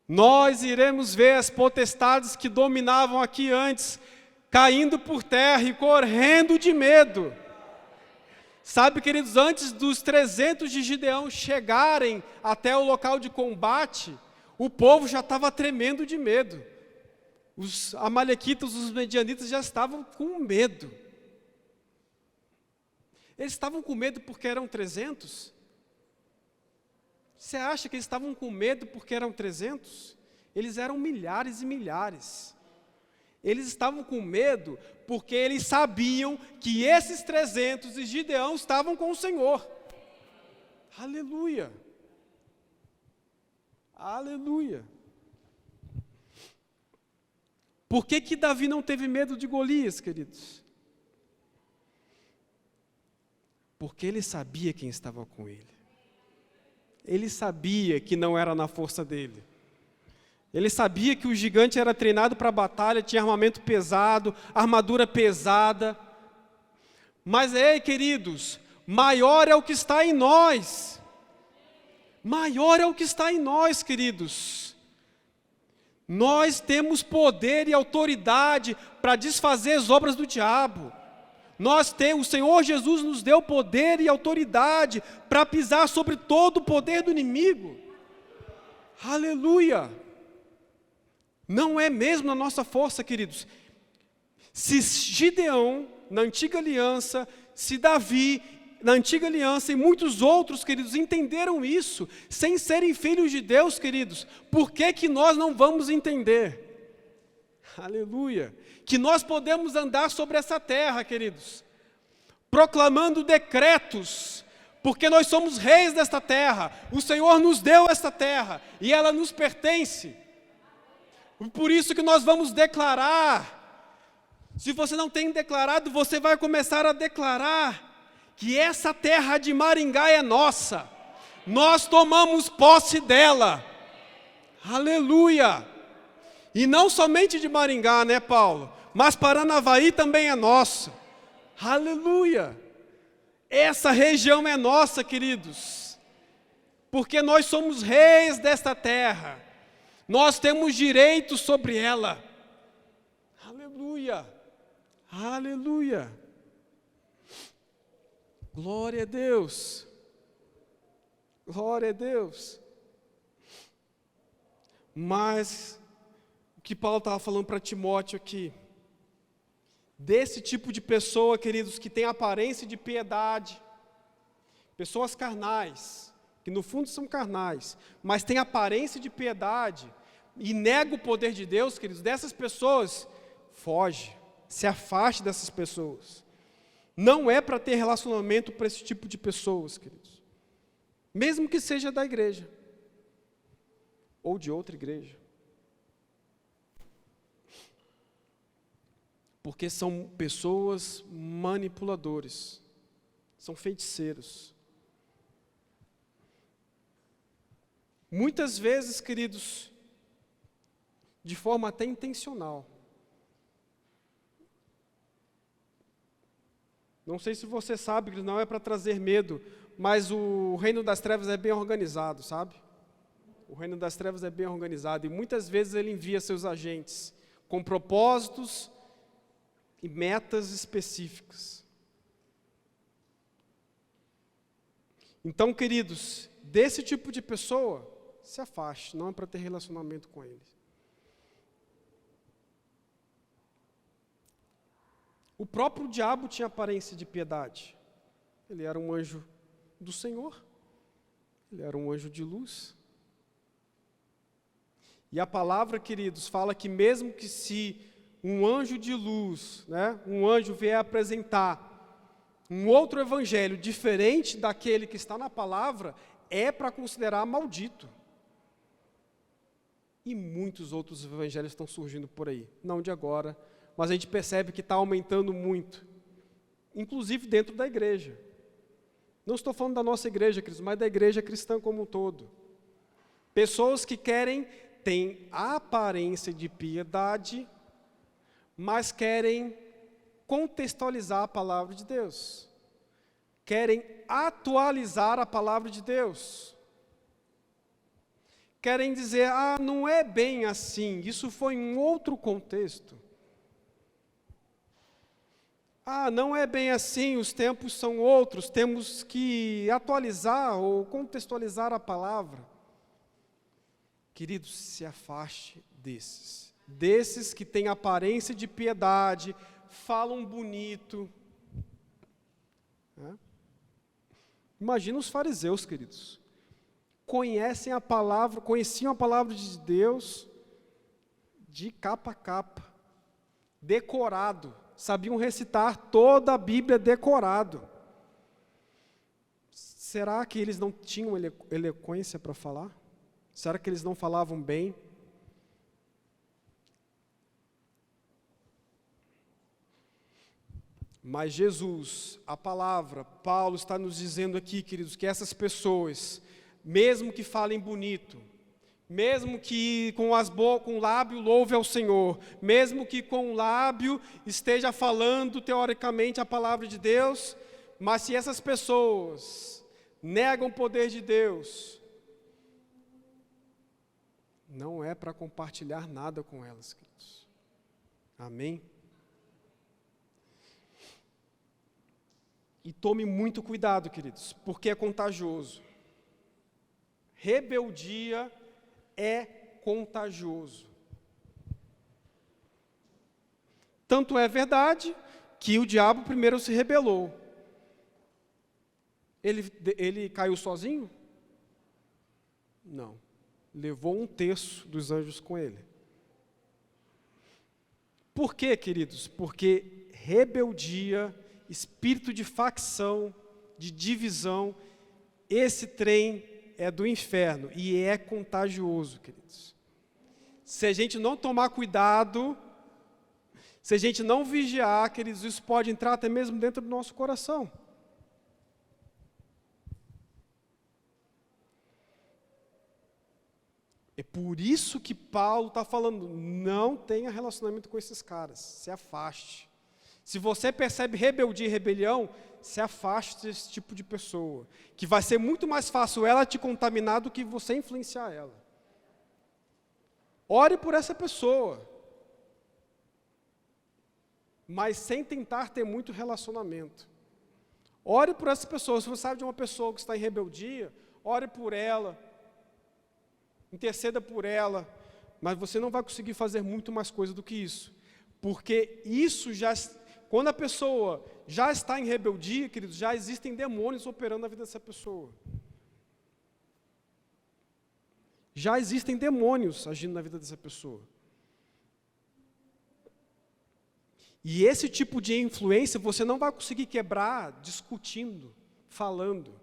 [SPEAKER 1] Nós iremos ver as potestades que dominavam aqui antes, caindo por terra e correndo de medo. Sabe, queridos, antes dos 300 de Gideão chegarem até o local de combate, o povo já estava tremendo de medo. Os amalequitas, os medianitas já estavam com medo. Eles estavam com medo porque eram 300? Você acha que eles estavam com medo porque eram 300? Eles eram milhares e milhares. Eles estavam com medo porque eles sabiam que esses 300 e Gideão estavam com o Senhor. Aleluia! Aleluia! Por que Davi não teve medo de Golias, queridos? Porque ele sabia quem estava com ele. Ele sabia que não era na força dele. Ele sabia que o gigante era treinado para a batalha, tinha armamento pesado, armadura pesada. Mas, queridos, maior é o que está em nós. Maior é o que está em nós, queridos. Nós temos poder e autoridade para desfazer as obras do diabo. O Senhor Jesus nos deu poder e autoridade para pisar sobre todo o poder do inimigo. Aleluia! Não é mesmo na nossa força, queridos. Se Gideão, na antiga aliança, se Davi, na antiga aliança, e muitos outros, queridos, entenderam isso, sem serem filhos de Deus, queridos, por que nós não vamos entender? Aleluia! Que nós podemos andar sobre essa terra, queridos, proclamando decretos, porque nós somos reis desta terra, o Senhor nos deu esta terra, e ela nos pertence. Por isso que nós vamos declarar. Se você não tem declarado, você vai começar a declarar que essa terra de Maringá é nossa. Nós tomamos posse dela. Aleluia! E não somente de Maringá, né, Paulo? Mas Paranavaí também é nosso. Aleluia! Essa região é nossa, queridos. porque nós somos reis desta terra, nós temos direito sobre ela. Aleluia, aleluia, glória a Deus, glória a Deus. Mas, o que Paulo estava falando para Timóteo aqui, desse tipo de pessoa, queridos, que tem aparência de piedade, pessoas carnais, que no fundo são carnais, mas têm aparência de piedade, e nega o poder de Deus, queridos, dessas pessoas, foge, se afaste dessas pessoas. Não é para ter relacionamento para esse tipo de pessoas, queridos, mesmo que seja da igreja, ou de outra igreja. Porque são pessoas manipuladores, são feiticeiros. Muitas vezes, queridos, de forma até intencional. Não sei se você sabe, que não é para trazer medo, mas o reino das trevas é bem organizado, sabe? O reino das trevas é bem organizado, e muitas vezes ele envia seus agentes com propósitos e metas específicas. Então, queridos, desse tipo de pessoa, se afaste, não é para ter relacionamento com ele. O próprio diabo tinha aparência de piedade. Ele era um anjo do Senhor, ele era um anjo de luz. E a palavra, queridos, fala que mesmo que se um anjo de luz, um anjo vier apresentar um outro evangelho diferente daquele que está na palavra, é para considerar maldito. E muitos outros evangelhos estão surgindo por aí, não de agora, mas a gente percebe que está aumentando muito, inclusive dentro da igreja. Não estou falando da nossa igreja, queridos, mas da igreja cristã como um todo. Pessoas que têm a aparência de piedade, mas querem contextualizar a palavra de Deus, querem atualizar a palavra de Deus, querem dizer, não é bem assim, isso foi em outro contexto. Não é bem assim, os tempos são outros, temos que atualizar ou contextualizar a palavra. Queridos, se afaste desses que têm aparência de piedade, falam bonito. Imagina os fariseus, queridos, conheciam a palavra de Deus de capa a capa, decorado, sabiam recitar toda a Bíblia decorado. Será que eles não tinham eloquência para falar? Será que eles não falavam bem? Mas Jesus, a palavra, Paulo está nos dizendo aqui, queridos, que essas pessoas, mesmo que falem bonito, mesmo que com o lábio louve ao Senhor, mesmo que com o lábio esteja falando teoricamente a palavra de Deus, mas se essas pessoas negam o poder de Deus, não é para compartilhar nada com elas, queridos. Amém? E tome muito cuidado, queridos, porque é contagioso. Rebeldia é contagioso. Tanto é verdade que o diabo primeiro se rebelou. Ele caiu sozinho? Não. Levou 1/3 dos anjos com ele. Por quê, queridos? Porque rebeldia, espírito de facção, de divisão, esse trem é do inferno e é contagioso, queridos. Se a gente não tomar cuidado, se a gente não vigiar, queridos, isso pode entrar até mesmo dentro do nosso coração. É por isso que Paulo está falando, não tenha relacionamento com esses caras, se afaste. Se você percebe rebeldia e rebelião, se afaste desse tipo de pessoa, que vai ser muito mais fácil ela te contaminar do que você influenciar ela. Ore por essa pessoa, mas sem tentar ter muito relacionamento. Ore por essa pessoa. Se você sabe de uma pessoa que está em rebeldia, ore por ela, interceda por ela, mas você não vai conseguir fazer muito mais coisa do que isso, porque isso já, quando a pessoa já está em rebeldia, queridos, já existem demônios operando na vida dessa pessoa. Já existem demônios agindo na vida dessa pessoa. E esse tipo de influência você não vai conseguir quebrar discutindo, falando.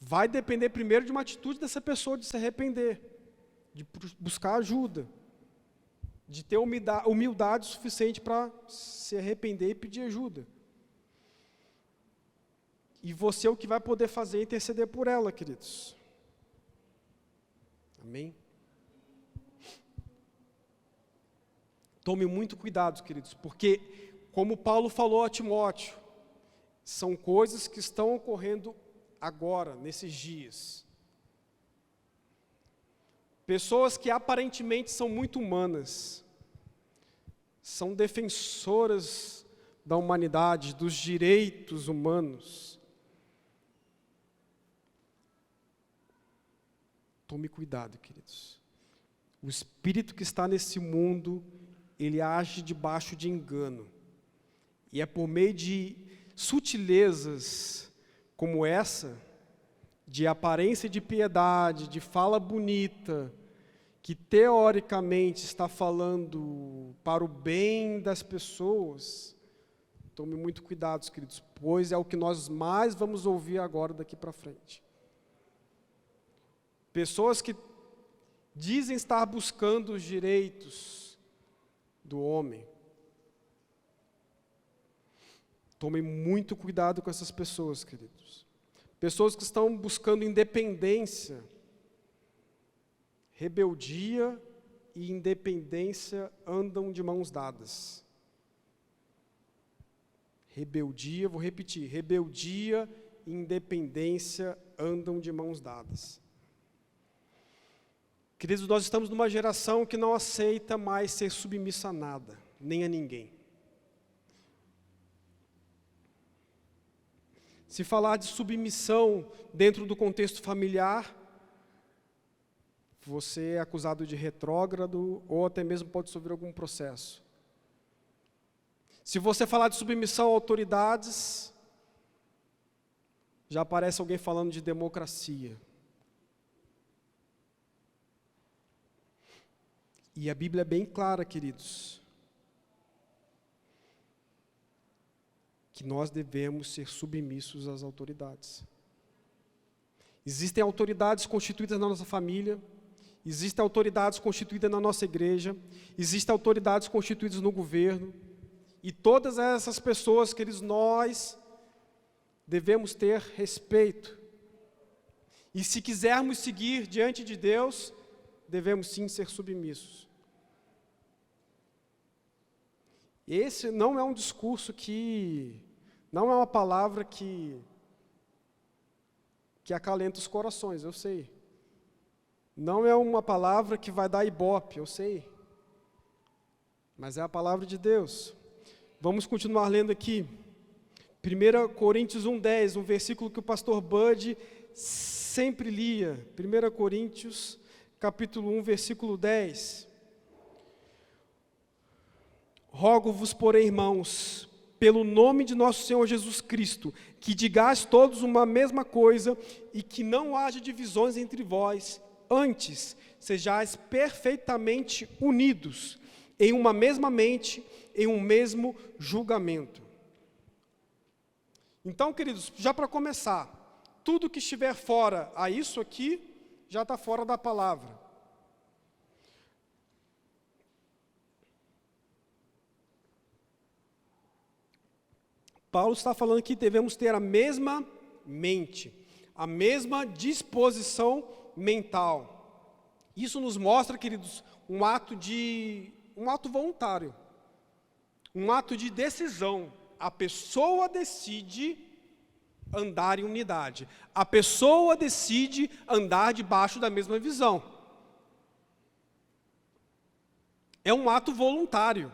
[SPEAKER 1] Vai depender primeiro de uma atitude dessa pessoa de se arrepender, de buscar ajuda, de ter humildade suficiente para se arrepender e pedir ajuda. E você é o que vai poder fazer é interceder por ela, queridos. Amém? Tome muito cuidado, queridos, porque, como Paulo falou a Timóteo, são coisas que estão ocorrendo agora, nesses dias. Pessoas que aparentemente são muito humanas, são defensoras da humanidade, dos direitos humanos. Tome cuidado, queridos. O espírito que está nesse mundo, ele age debaixo de engano. E é por meio de sutilezas como essa, de aparência de piedade, de fala bonita, que teoricamente está falando para o bem das pessoas. Tome muito cuidado, queridos, pois é o que nós mais vamos ouvir agora daqui para frente. Pessoas que dizem estar buscando os direitos do homem. Tomem muito cuidado com essas pessoas, queridos. Pessoas que estão buscando independência. Rebeldia e independência andam de mãos dadas. Rebeldia, vou repetir, rebeldia e independência andam de mãos dadas. Queridos, nós estamos numa geração que não aceita mais ser submissa a nada, nem a ninguém. Se falar de submissão dentro do contexto familiar, você é acusado de retrógrado ou até mesmo pode sofrer algum processo. Se você falar de submissão a autoridades, já aparece alguém falando de democracia. E a Bíblia é bem clara, queridos, que nós devemos ser submissos às autoridades. Existem autoridades constituídas na nossa família, existem autoridades constituídas na nossa igreja, existem autoridades constituídas no governo, e todas essas pessoas, queridos, nós devemos ter respeito. E se quisermos seguir diante de Deus, devemos sim ser submissos. Esse não é um discurso não é uma palavra que acalenta os corações, eu sei. Não é uma palavra que vai dar ibope, eu sei. Mas é a palavra de Deus. Vamos continuar lendo aqui. 1 Coríntios 1:10, um versículo que o pastor Bud sempre lia. 1 Coríntios, capítulo 1, versículo 10. Rogo-vos, porém, irmãos, pelo nome de nosso Senhor Jesus Cristo, que digais todos uma mesma coisa e que não haja divisões entre vós, antes sejais perfeitamente unidos em uma mesma mente, em um mesmo julgamento. Então, queridos, já para começar, tudo que estiver fora a isso aqui, já está fora da palavra. Paulo está falando que devemos ter a mesma mente, a mesma disposição mental. Isso nos mostra, queridos, um ato voluntário. um ato de decisão. A pessoa decide andar em unidade. A pessoa decide andar debaixo da mesma visão. É um ato voluntário.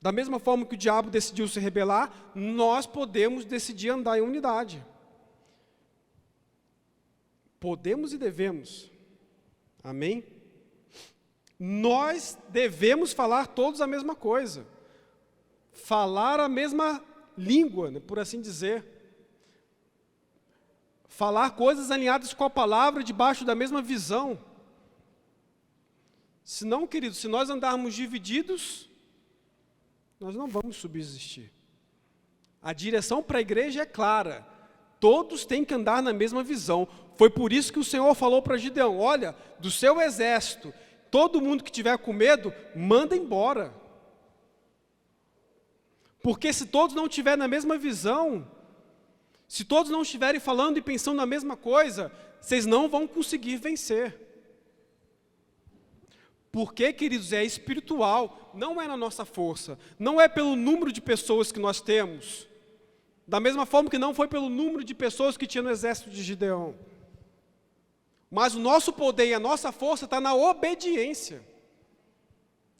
[SPEAKER 1] Da mesma forma que o diabo decidiu se rebelar, nós podemos decidir andar em unidade. Podemos e devemos. Amém? Nós devemos falar todos a mesma coisa. Falar a mesma língua, né, por assim dizer. Falar coisas alinhadas com a palavra, debaixo da mesma visão. Senão, queridos, se nós andarmos divididos, nós não vamos subsistir. A direção para a igreja é clara. Todos têm que andar na mesma visão. Foi por isso que o Senhor falou para Gideão: olha, do seu exército, todo mundo que tiver com medo, manda embora. Porque se todos não estiverem na mesma visão, se todos não estiverem falando e pensando na mesma coisa, vocês não vão conseguir vencer. Porque, queridos, é espiritual, não é na nossa força, não é pelo número de pessoas que nós temos, da mesma forma que não foi pelo número de pessoas que tinha no exército de Gideão. Mas o nosso poder e a nossa força está na obediência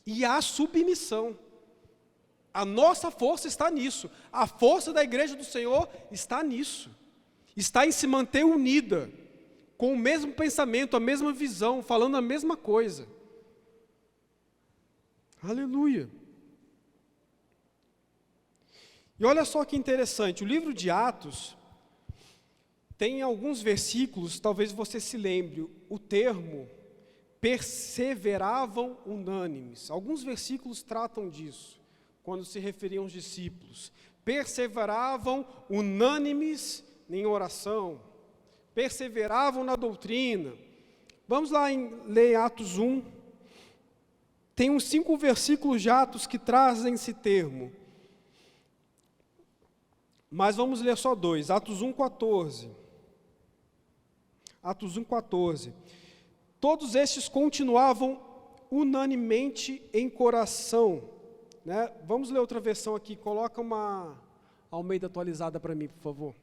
[SPEAKER 1] e a submissão. A nossa força está nisso, a força da igreja do Senhor está nisso, está em se manter unida, com o mesmo pensamento, a mesma visão, falando a mesma coisa. Aleluia. E olha só que interessante, o livro de Atos tem alguns versículos, talvez você se lembre, o termo perseveravam unânimes. Alguns versículos tratam disso, quando se referiam aos discípulos. Perseveravam unânimes em oração, perseveravam na doutrina. Vamos lá ler Atos 1. Tem uns 5 versículos de Atos que trazem esse termo. Mas vamos ler só 2. Atos 1:14. Atos 1:14. Todos estes continuavam unanimemente em coração. Né? Vamos ler outra versão aqui. Coloca uma Almeida atualizada para mim, por favor.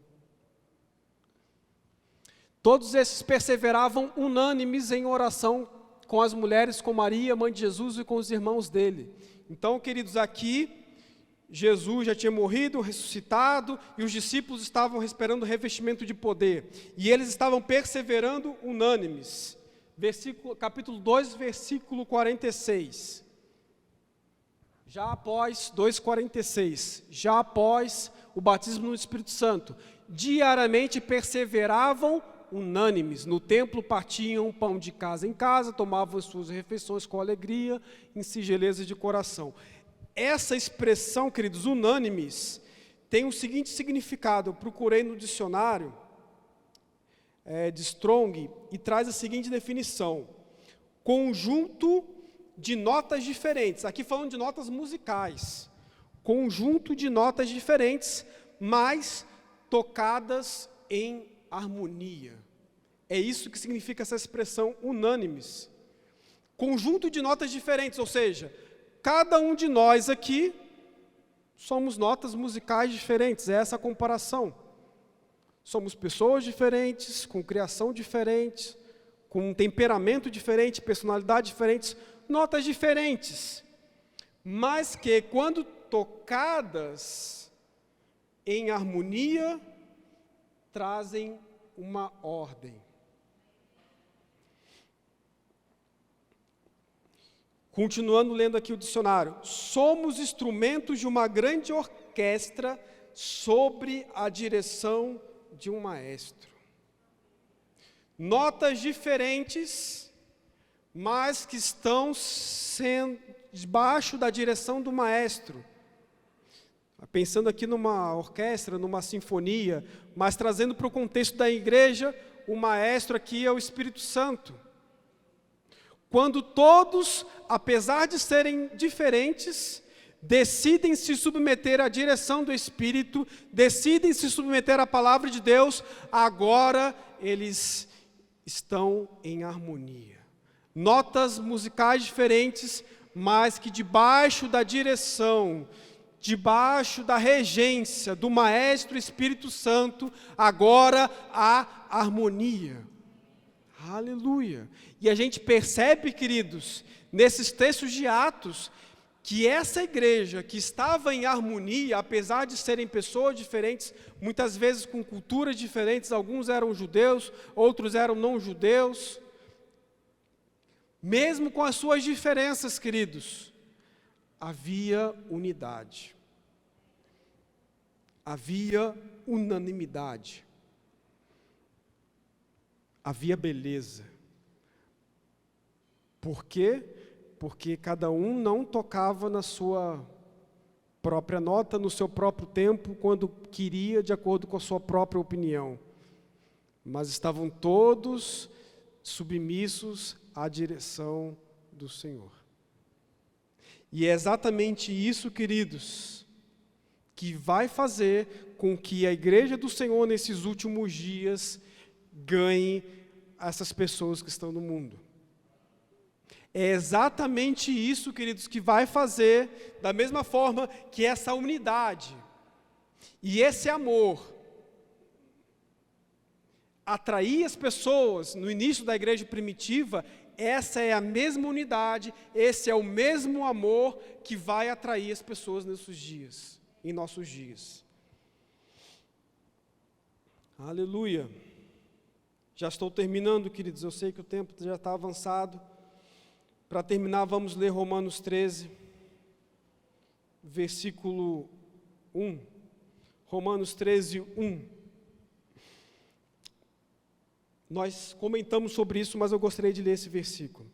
[SPEAKER 1] Todos esses perseveravam unânimes em oração com as mulheres, com Maria, mãe de Jesus, e com os irmãos dele. Então, queridos, aqui, Jesus já tinha morrido, ressuscitado, e os discípulos estavam esperando o revestimento de poder. E eles estavam perseverando unânimes. Capítulo 2, versículo 46. Já após, 2:46, já após o batismo no Espírito Santo, diariamente perseveravam unânimes, no templo partiam pão de casa em casa, tomavam as suas refeições com alegria, em singeleza de coração. Essa expressão, queridos, unânimes, tem o seguinte significado. Eu procurei no dicionário de Strong e traz a seguinte definição: conjunto de notas diferentes, aqui falando de notas musicais, conjunto de notas diferentes, mas tocadas em harmonia. É isso que significa essa expressão unânimes. Conjunto de notas diferentes, ou seja, cada um de nós aqui somos notas musicais diferentes, é essa a comparação. Somos pessoas diferentes, com criação diferente, com um temperamento diferente, personalidade diferentes, notas diferentes, mas que quando tocadas em harmonia, trazem uma ordem. Continuando lendo aqui o dicionário, somos instrumentos de uma grande orquestra sob a direção de um maestro. Notas diferentes, mas que estão sendo debaixo da direção do maestro. Pensando aqui numa orquestra, numa sinfonia, mas trazendo para o contexto da igreja, o maestro aqui é o Espírito Santo. Quando todos, apesar de serem diferentes, decidem se submeter à direção do Espírito, decidem se submeter à palavra de Deus, agora eles estão em harmonia. Notas musicais diferentes, mas que debaixo da direção, debaixo da regência do Maestro Espírito Santo, agora há harmonia. Aleluia! E a gente percebe, queridos, nesses textos de Atos, que essa igreja que estava em harmonia, apesar de serem pessoas diferentes, muitas vezes com culturas diferentes, alguns eram judeus, outros eram não judeus, mesmo com as suas diferenças, queridos, havia unidade, havia unanimidade, havia beleza. Por quê? Porque cada um não tocava na sua própria nota, no seu próprio tempo, quando queria, de acordo com a sua própria opinião. Mas estavam todos submissos à direção do Senhor. E é exatamente isso, queridos, que vai fazer com que a igreja do Senhor, nesses últimos dias, ganhe essas pessoas que estão no mundo. É exatamente isso, queridos, que vai fazer, da mesma forma que essa unidade e esse amor atrair as pessoas no início da igreja primitiva. Essa é a mesma unidade, esse é o mesmo amor que vai atrair as pessoas nesses dias, em nossos dias. Aleluia. Já estou terminando, queridos, eu sei que o tempo já está avançado. Para terminar, vamos ler Romanos 13, versículo 1. Romanos 13, 1. Nós comentamos sobre isso, mas eu gostaria de ler esse versículo.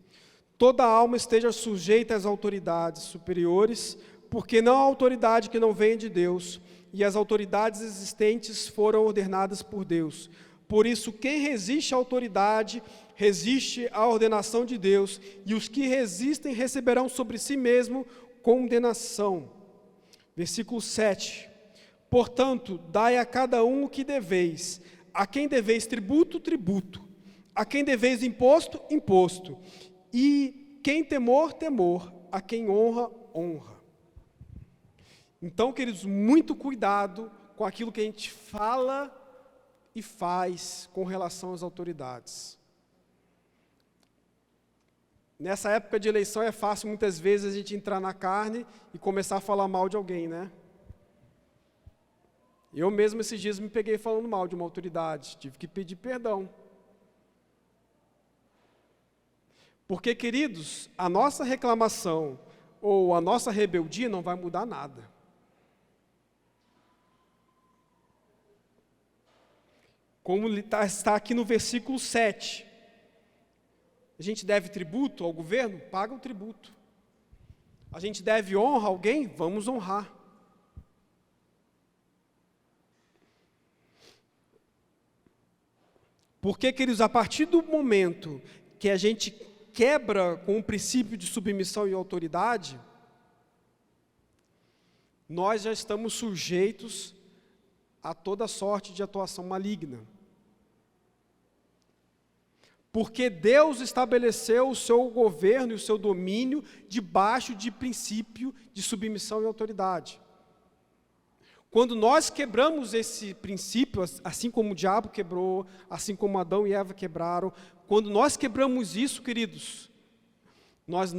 [SPEAKER 1] Toda alma esteja sujeita às autoridades superiores, porque não há autoridade que não venha de Deus, e as autoridades existentes foram ordenadas por Deus. Por isso, quem resiste à autoridade, resiste à ordenação de Deus, e os que resistem receberão sobre si mesmo condenação. Versículo 7. Portanto, dai a cada um o que deveis. A quem deveis tributo, tributo. A quem deveis imposto, imposto. E quem temor, temor. A quem honra, honra. Então, queridos, muito cuidado com aquilo que a gente fala e faz com relação às autoridades. Nessa época de eleição é fácil muitas vezes a gente entrar na carne e começar a falar mal de alguém, né? Eu mesmo esses dias me peguei falando mal de uma autoridade, tive que pedir perdão. Porque, queridos, a nossa reclamação ou a nossa rebeldia não vai mudar nada. Como está aqui no versículo 7. A gente deve tributo ao governo? Paga o tributo. A gente deve honra a alguém? Vamos honrar. Porque, queridos, a partir do momento que a gente quebra com o princípio de submissão e autoridade, nós já estamos sujeitos a toda sorte de atuação maligna. Porque Deus estabeleceu o seu governo e o seu domínio debaixo de princípio de submissão e autoridade. Quando nós quebramos esse princípio, assim como o diabo quebrou, assim como Adão e Eva quebraram, quando nós quebramos isso, queridos, nós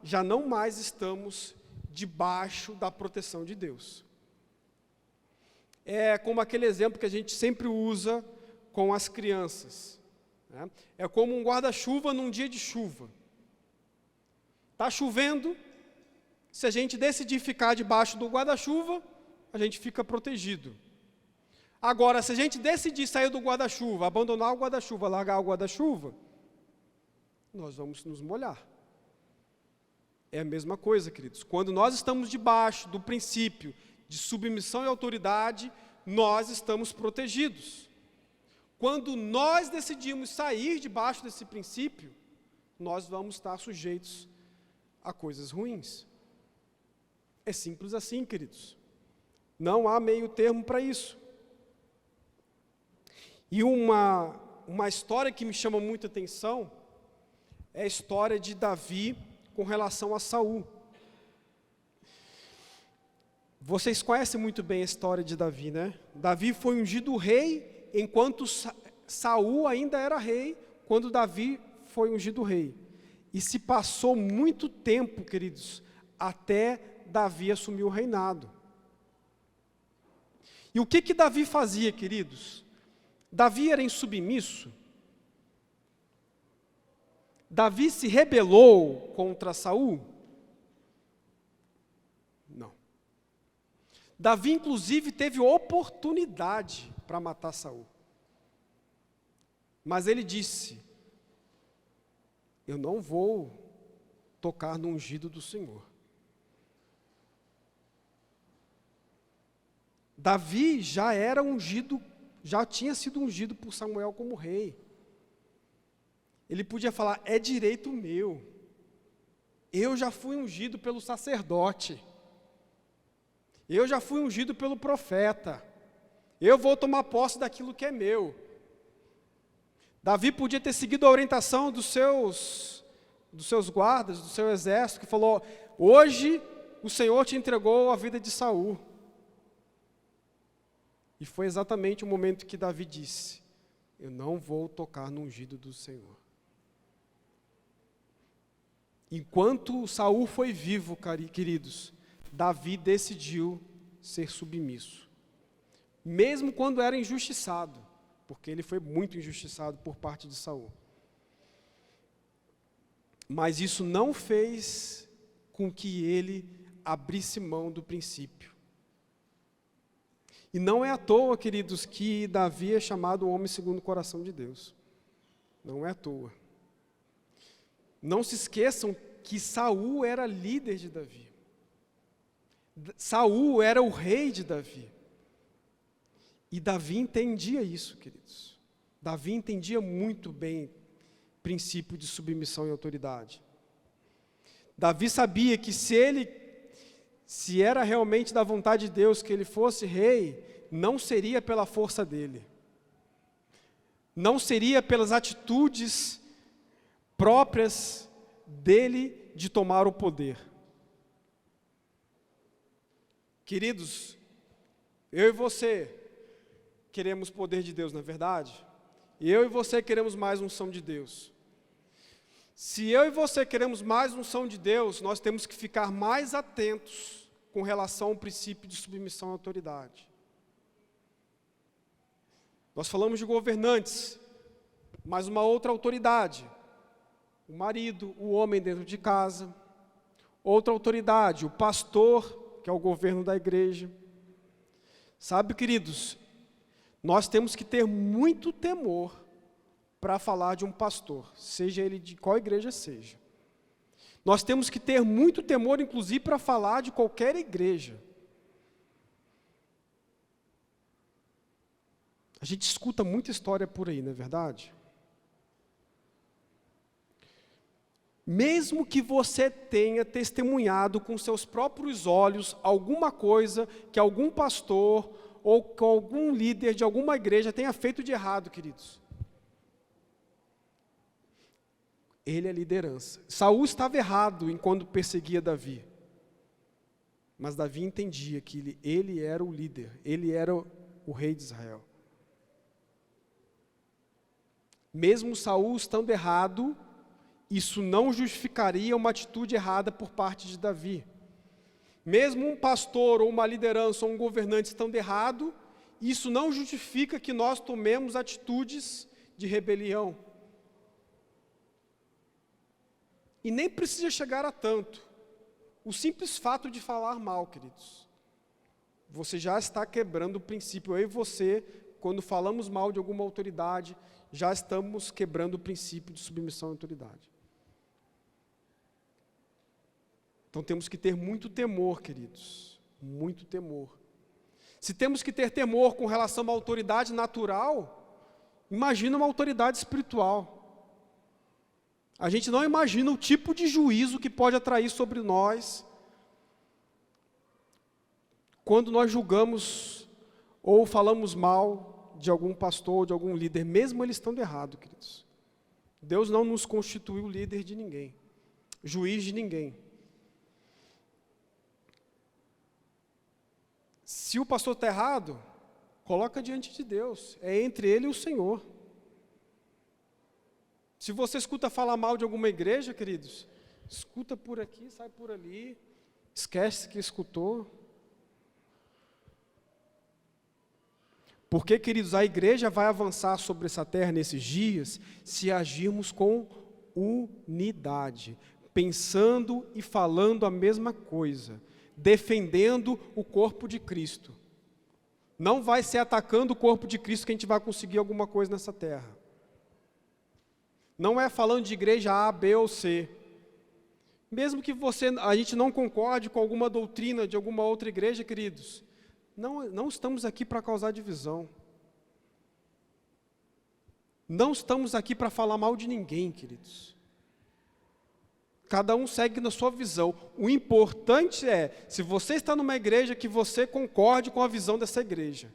[SPEAKER 1] já não mais estamos debaixo da proteção de Deus. É como aquele exemplo que a gente sempre usa com as crianças. Né? É como um guarda-chuva num dia de chuva. Está chovendo, se a gente decidir ficar debaixo do guarda-chuva, a gente fica protegido. Agora, se a gente decidir sair do guarda-chuva, abandonar o guarda-chuva, largar o guarda-chuva, nós vamos nos molhar. É a mesma coisa, queridos. Quando nós estamos debaixo do princípio de submissão e autoridade, nós estamos protegidos. Quando nós decidimos sair debaixo desse princípio, nós vamos estar sujeitos a coisas ruins. É simples assim, queridos. Não há meio termo para isso. E uma história que me chama muita atenção é a história de Davi com relação a Saul. Vocês conhecem muito bem a história de Davi, né? Davi foi ungido rei enquanto Saul ainda era rei, quando Davi foi ungido rei. E se passou muito tempo, queridos, até Davi assumir o reinado. E o que Davi fazia, queridos? Davi era insubmisso? Davi se rebelou contra Saul? Não. Davi, inclusive, teve oportunidade para matar Saul. Mas ele disse: eu não vou tocar no ungido do Senhor. Davi já era ungido, já tinha sido ungido por Samuel como rei. Ele podia falar: é direito meu. Eu já fui ungido pelo sacerdote. Eu já fui ungido pelo profeta. Eu vou tomar posse daquilo que é meu. Davi podia ter seguido a orientação dos seus guardas, do seu exército, que falou: hoje o Senhor te entregou a vida de Saul. E foi exatamente o momento que Davi disse: eu não vou tocar no ungido do Senhor. Enquanto Saul foi vivo, queridos, Davi decidiu ser submisso. Mesmo quando era injustiçado, porque ele foi muito injustiçado por parte de Saul. Mas isso não fez com que ele abrisse mão do princípio. E não é à toa, queridos, que Davi é chamado o homem segundo o coração de Deus. Não é à toa. Não se esqueçam que Saul era líder de Davi. Saul era o rei de Davi. E Davi entendia isso, queridos. Davi entendia muito bem o princípio de submissão e autoridade. Davi sabia que se era realmente da vontade de Deus que ele fosse rei, não seria pela força dele. Não seria pelas atitudes próprias dele de tomar o poder. Queridos, eu e você queremos poder de Deus, não é verdade? Eu e você queremos mais unção de Deus. Se eu e você queremos mais unção de Deus, nós temos que ficar mais atentos com relação ao princípio de submissão e autoridade. Nós falamos de governantes, mas uma outra autoridade, o marido, o homem dentro de casa. Outra autoridade, o pastor, que é o governo da igreja. Sabe, queridos, nós temos que ter muito temor para falar de um pastor, seja ele de qual igreja seja. Nós temos que ter muito temor, inclusive, para falar de qualquer igreja. A gente escuta muita história por aí, não é verdade? Mesmo que você tenha testemunhado com seus próprios olhos alguma coisa que algum pastor ou com algum líder de alguma igreja tenha feito de errado, queridos. Ele é liderança. Saul estava errado quando perseguia Davi. Mas Davi entendia que ele era o líder, ele era o rei de Israel. Mesmo Saul estando errado, isso não justificaria uma atitude errada por parte de Davi. Mesmo um pastor ou uma liderança ou um governante estando errado, isso não justifica que nós tomemos atitudes de rebelião. E nem precisa chegar a tanto. O simples fato de falar mal, queridos, você já está quebrando o princípio. Eu e você, quando falamos mal de alguma autoridade, já estamos quebrando o princípio de submissão à autoridade. Então temos que ter muito temor, queridos, muito temor. Se temos que ter temor com relação a uma autoridade natural, imagina uma autoridade espiritual. A gente não imagina o tipo de juízo que pode atrair sobre nós quando nós julgamos ou falamos mal de algum pastor, de algum líder, mesmo eles estando errados, queridos. Deus não nos constituiu líder de ninguém. juiz de ninguém. Se o pastor está errado, coloca diante de Deus, é entre ele e o Senhor. Se você escuta falar mal de alguma igreja, queridos, escuta por aqui, sai por ali, esquece que escutou. Porque, queridos, a igreja vai avançar sobre essa terra nesses dias se agirmos com unidade, pensando e falando a mesma coisa, defendendo o corpo de Cristo. Não vai ser atacando o corpo de Cristo que a gente vai conseguir alguma coisa nessa terra. Não é falando de igreja A, B ou C. Mesmo que a gente não concorde com alguma doutrina de alguma outra igreja, queridos, não estamos aqui para causar divisão. Não estamos aqui para falar mal de ninguém, queridos. Cada um segue na sua visão. O importante é, se você está numa igreja, que você concorde com a visão dessa igreja.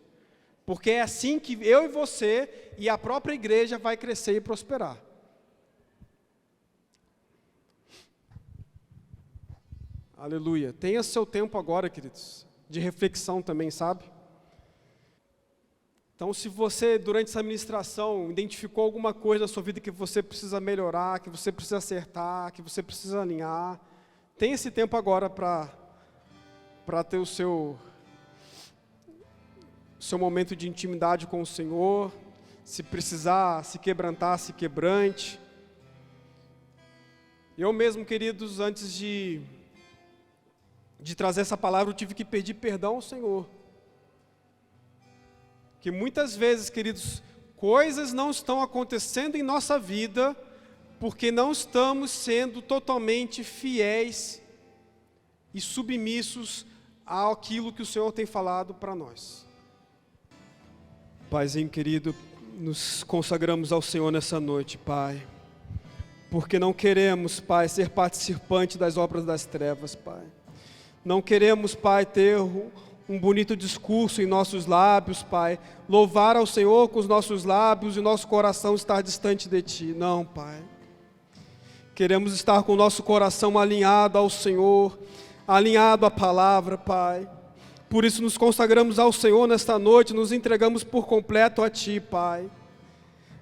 [SPEAKER 1] Porque é assim que eu e você e a própria igreja vai crescer e prosperar. Aleluia. Tenha seu tempo agora, queridos, de reflexão também, sabe? Então, se você, durante essa ministração, identificou alguma coisa na sua vida que você precisa melhorar, que você precisa acertar, que você precisa alinhar, tenha esse tempo agora para ter o seu momento de intimidade com o Senhor. Se precisar se quebrantar, se quebrante. Eu mesmo, queridos, antes de trazer essa palavra, eu tive que pedir perdão ao Senhor. Que muitas vezes, queridos, coisas não estão acontecendo em nossa vida, porque não estamos sendo totalmente fiéis e submissos àquilo que o Senhor tem falado para nós. Paizinho querido, nos consagramos ao Senhor nessa noite, Pai, porque não queremos, Pai, ser participante das obras das trevas, Pai. Não queremos, Pai, ter um bonito discurso em nossos lábios, Pai, louvar ao Senhor com os nossos lábios e nosso coração estar distante de Ti. Não, Pai. Queremos estar com o nosso coração alinhado ao Senhor, alinhado à palavra, Pai. Por isso nos consagramos ao Senhor nesta noite, nos entregamos por completo a Ti, Pai.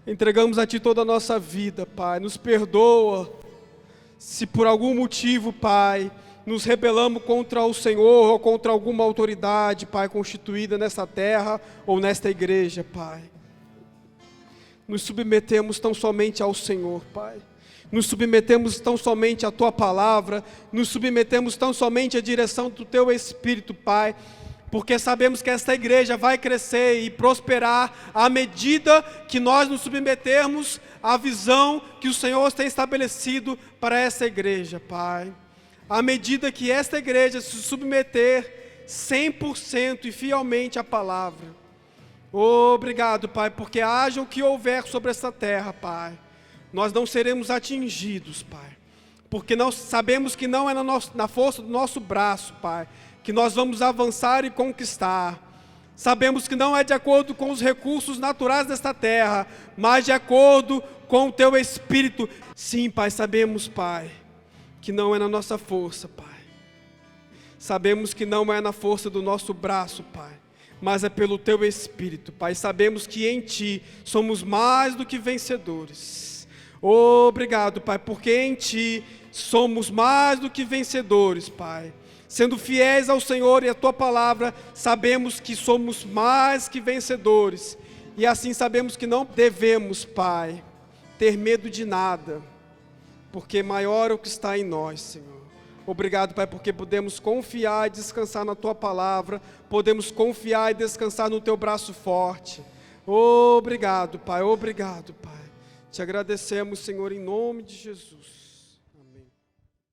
[SPEAKER 1] Entregamos a Ti toda a nossa vida, Pai. Nos perdoa se por algum motivo, Pai, nos rebelamos contra o Senhor ou contra alguma autoridade, Pai, constituída nessa terra ou nesta igreja, Pai. Nos submetemos tão somente ao Senhor, Pai. Nos submetemos tão somente à Tua palavra, nos submetemos tão somente à direção do Teu Espírito, Pai, porque sabemos que esta igreja vai crescer e prosperar à medida que nós nos submetermos à visão que o Senhor tem estabelecido para essa igreja, Pai. À medida que esta igreja se submeter 100% e fielmente à palavra. Obrigado, Pai, porque haja o que houver sobre essa terra, Pai, nós não seremos atingidos, Pai, porque nós sabemos que não é na força do nosso braço, Pai, que nós vamos avançar e conquistar. Sabemos que não é de acordo com os recursos naturais desta terra, mas de acordo com o Teu Espírito. Sim, Pai, sabemos, Pai, que não é na nossa força, Pai. Sabemos que não é na força do nosso braço, Pai, mas é pelo Teu Espírito, Pai. Sabemos que em Ti somos mais do que vencedores. Obrigado, Pai, porque em Ti somos mais do que vencedores, Pai. Sendo fiéis ao Senhor e à Tua palavra, sabemos que somos mais que vencedores. E assim sabemos que não devemos, Pai, ter medo de nada, porque maior é o que está em nós, Senhor. Obrigado, Pai, porque podemos confiar e descansar na Tua palavra, podemos confiar e descansar no Teu braço forte. Obrigado, Pai, obrigado, Pai. Te agradecemos, Senhor, em nome de Jesus.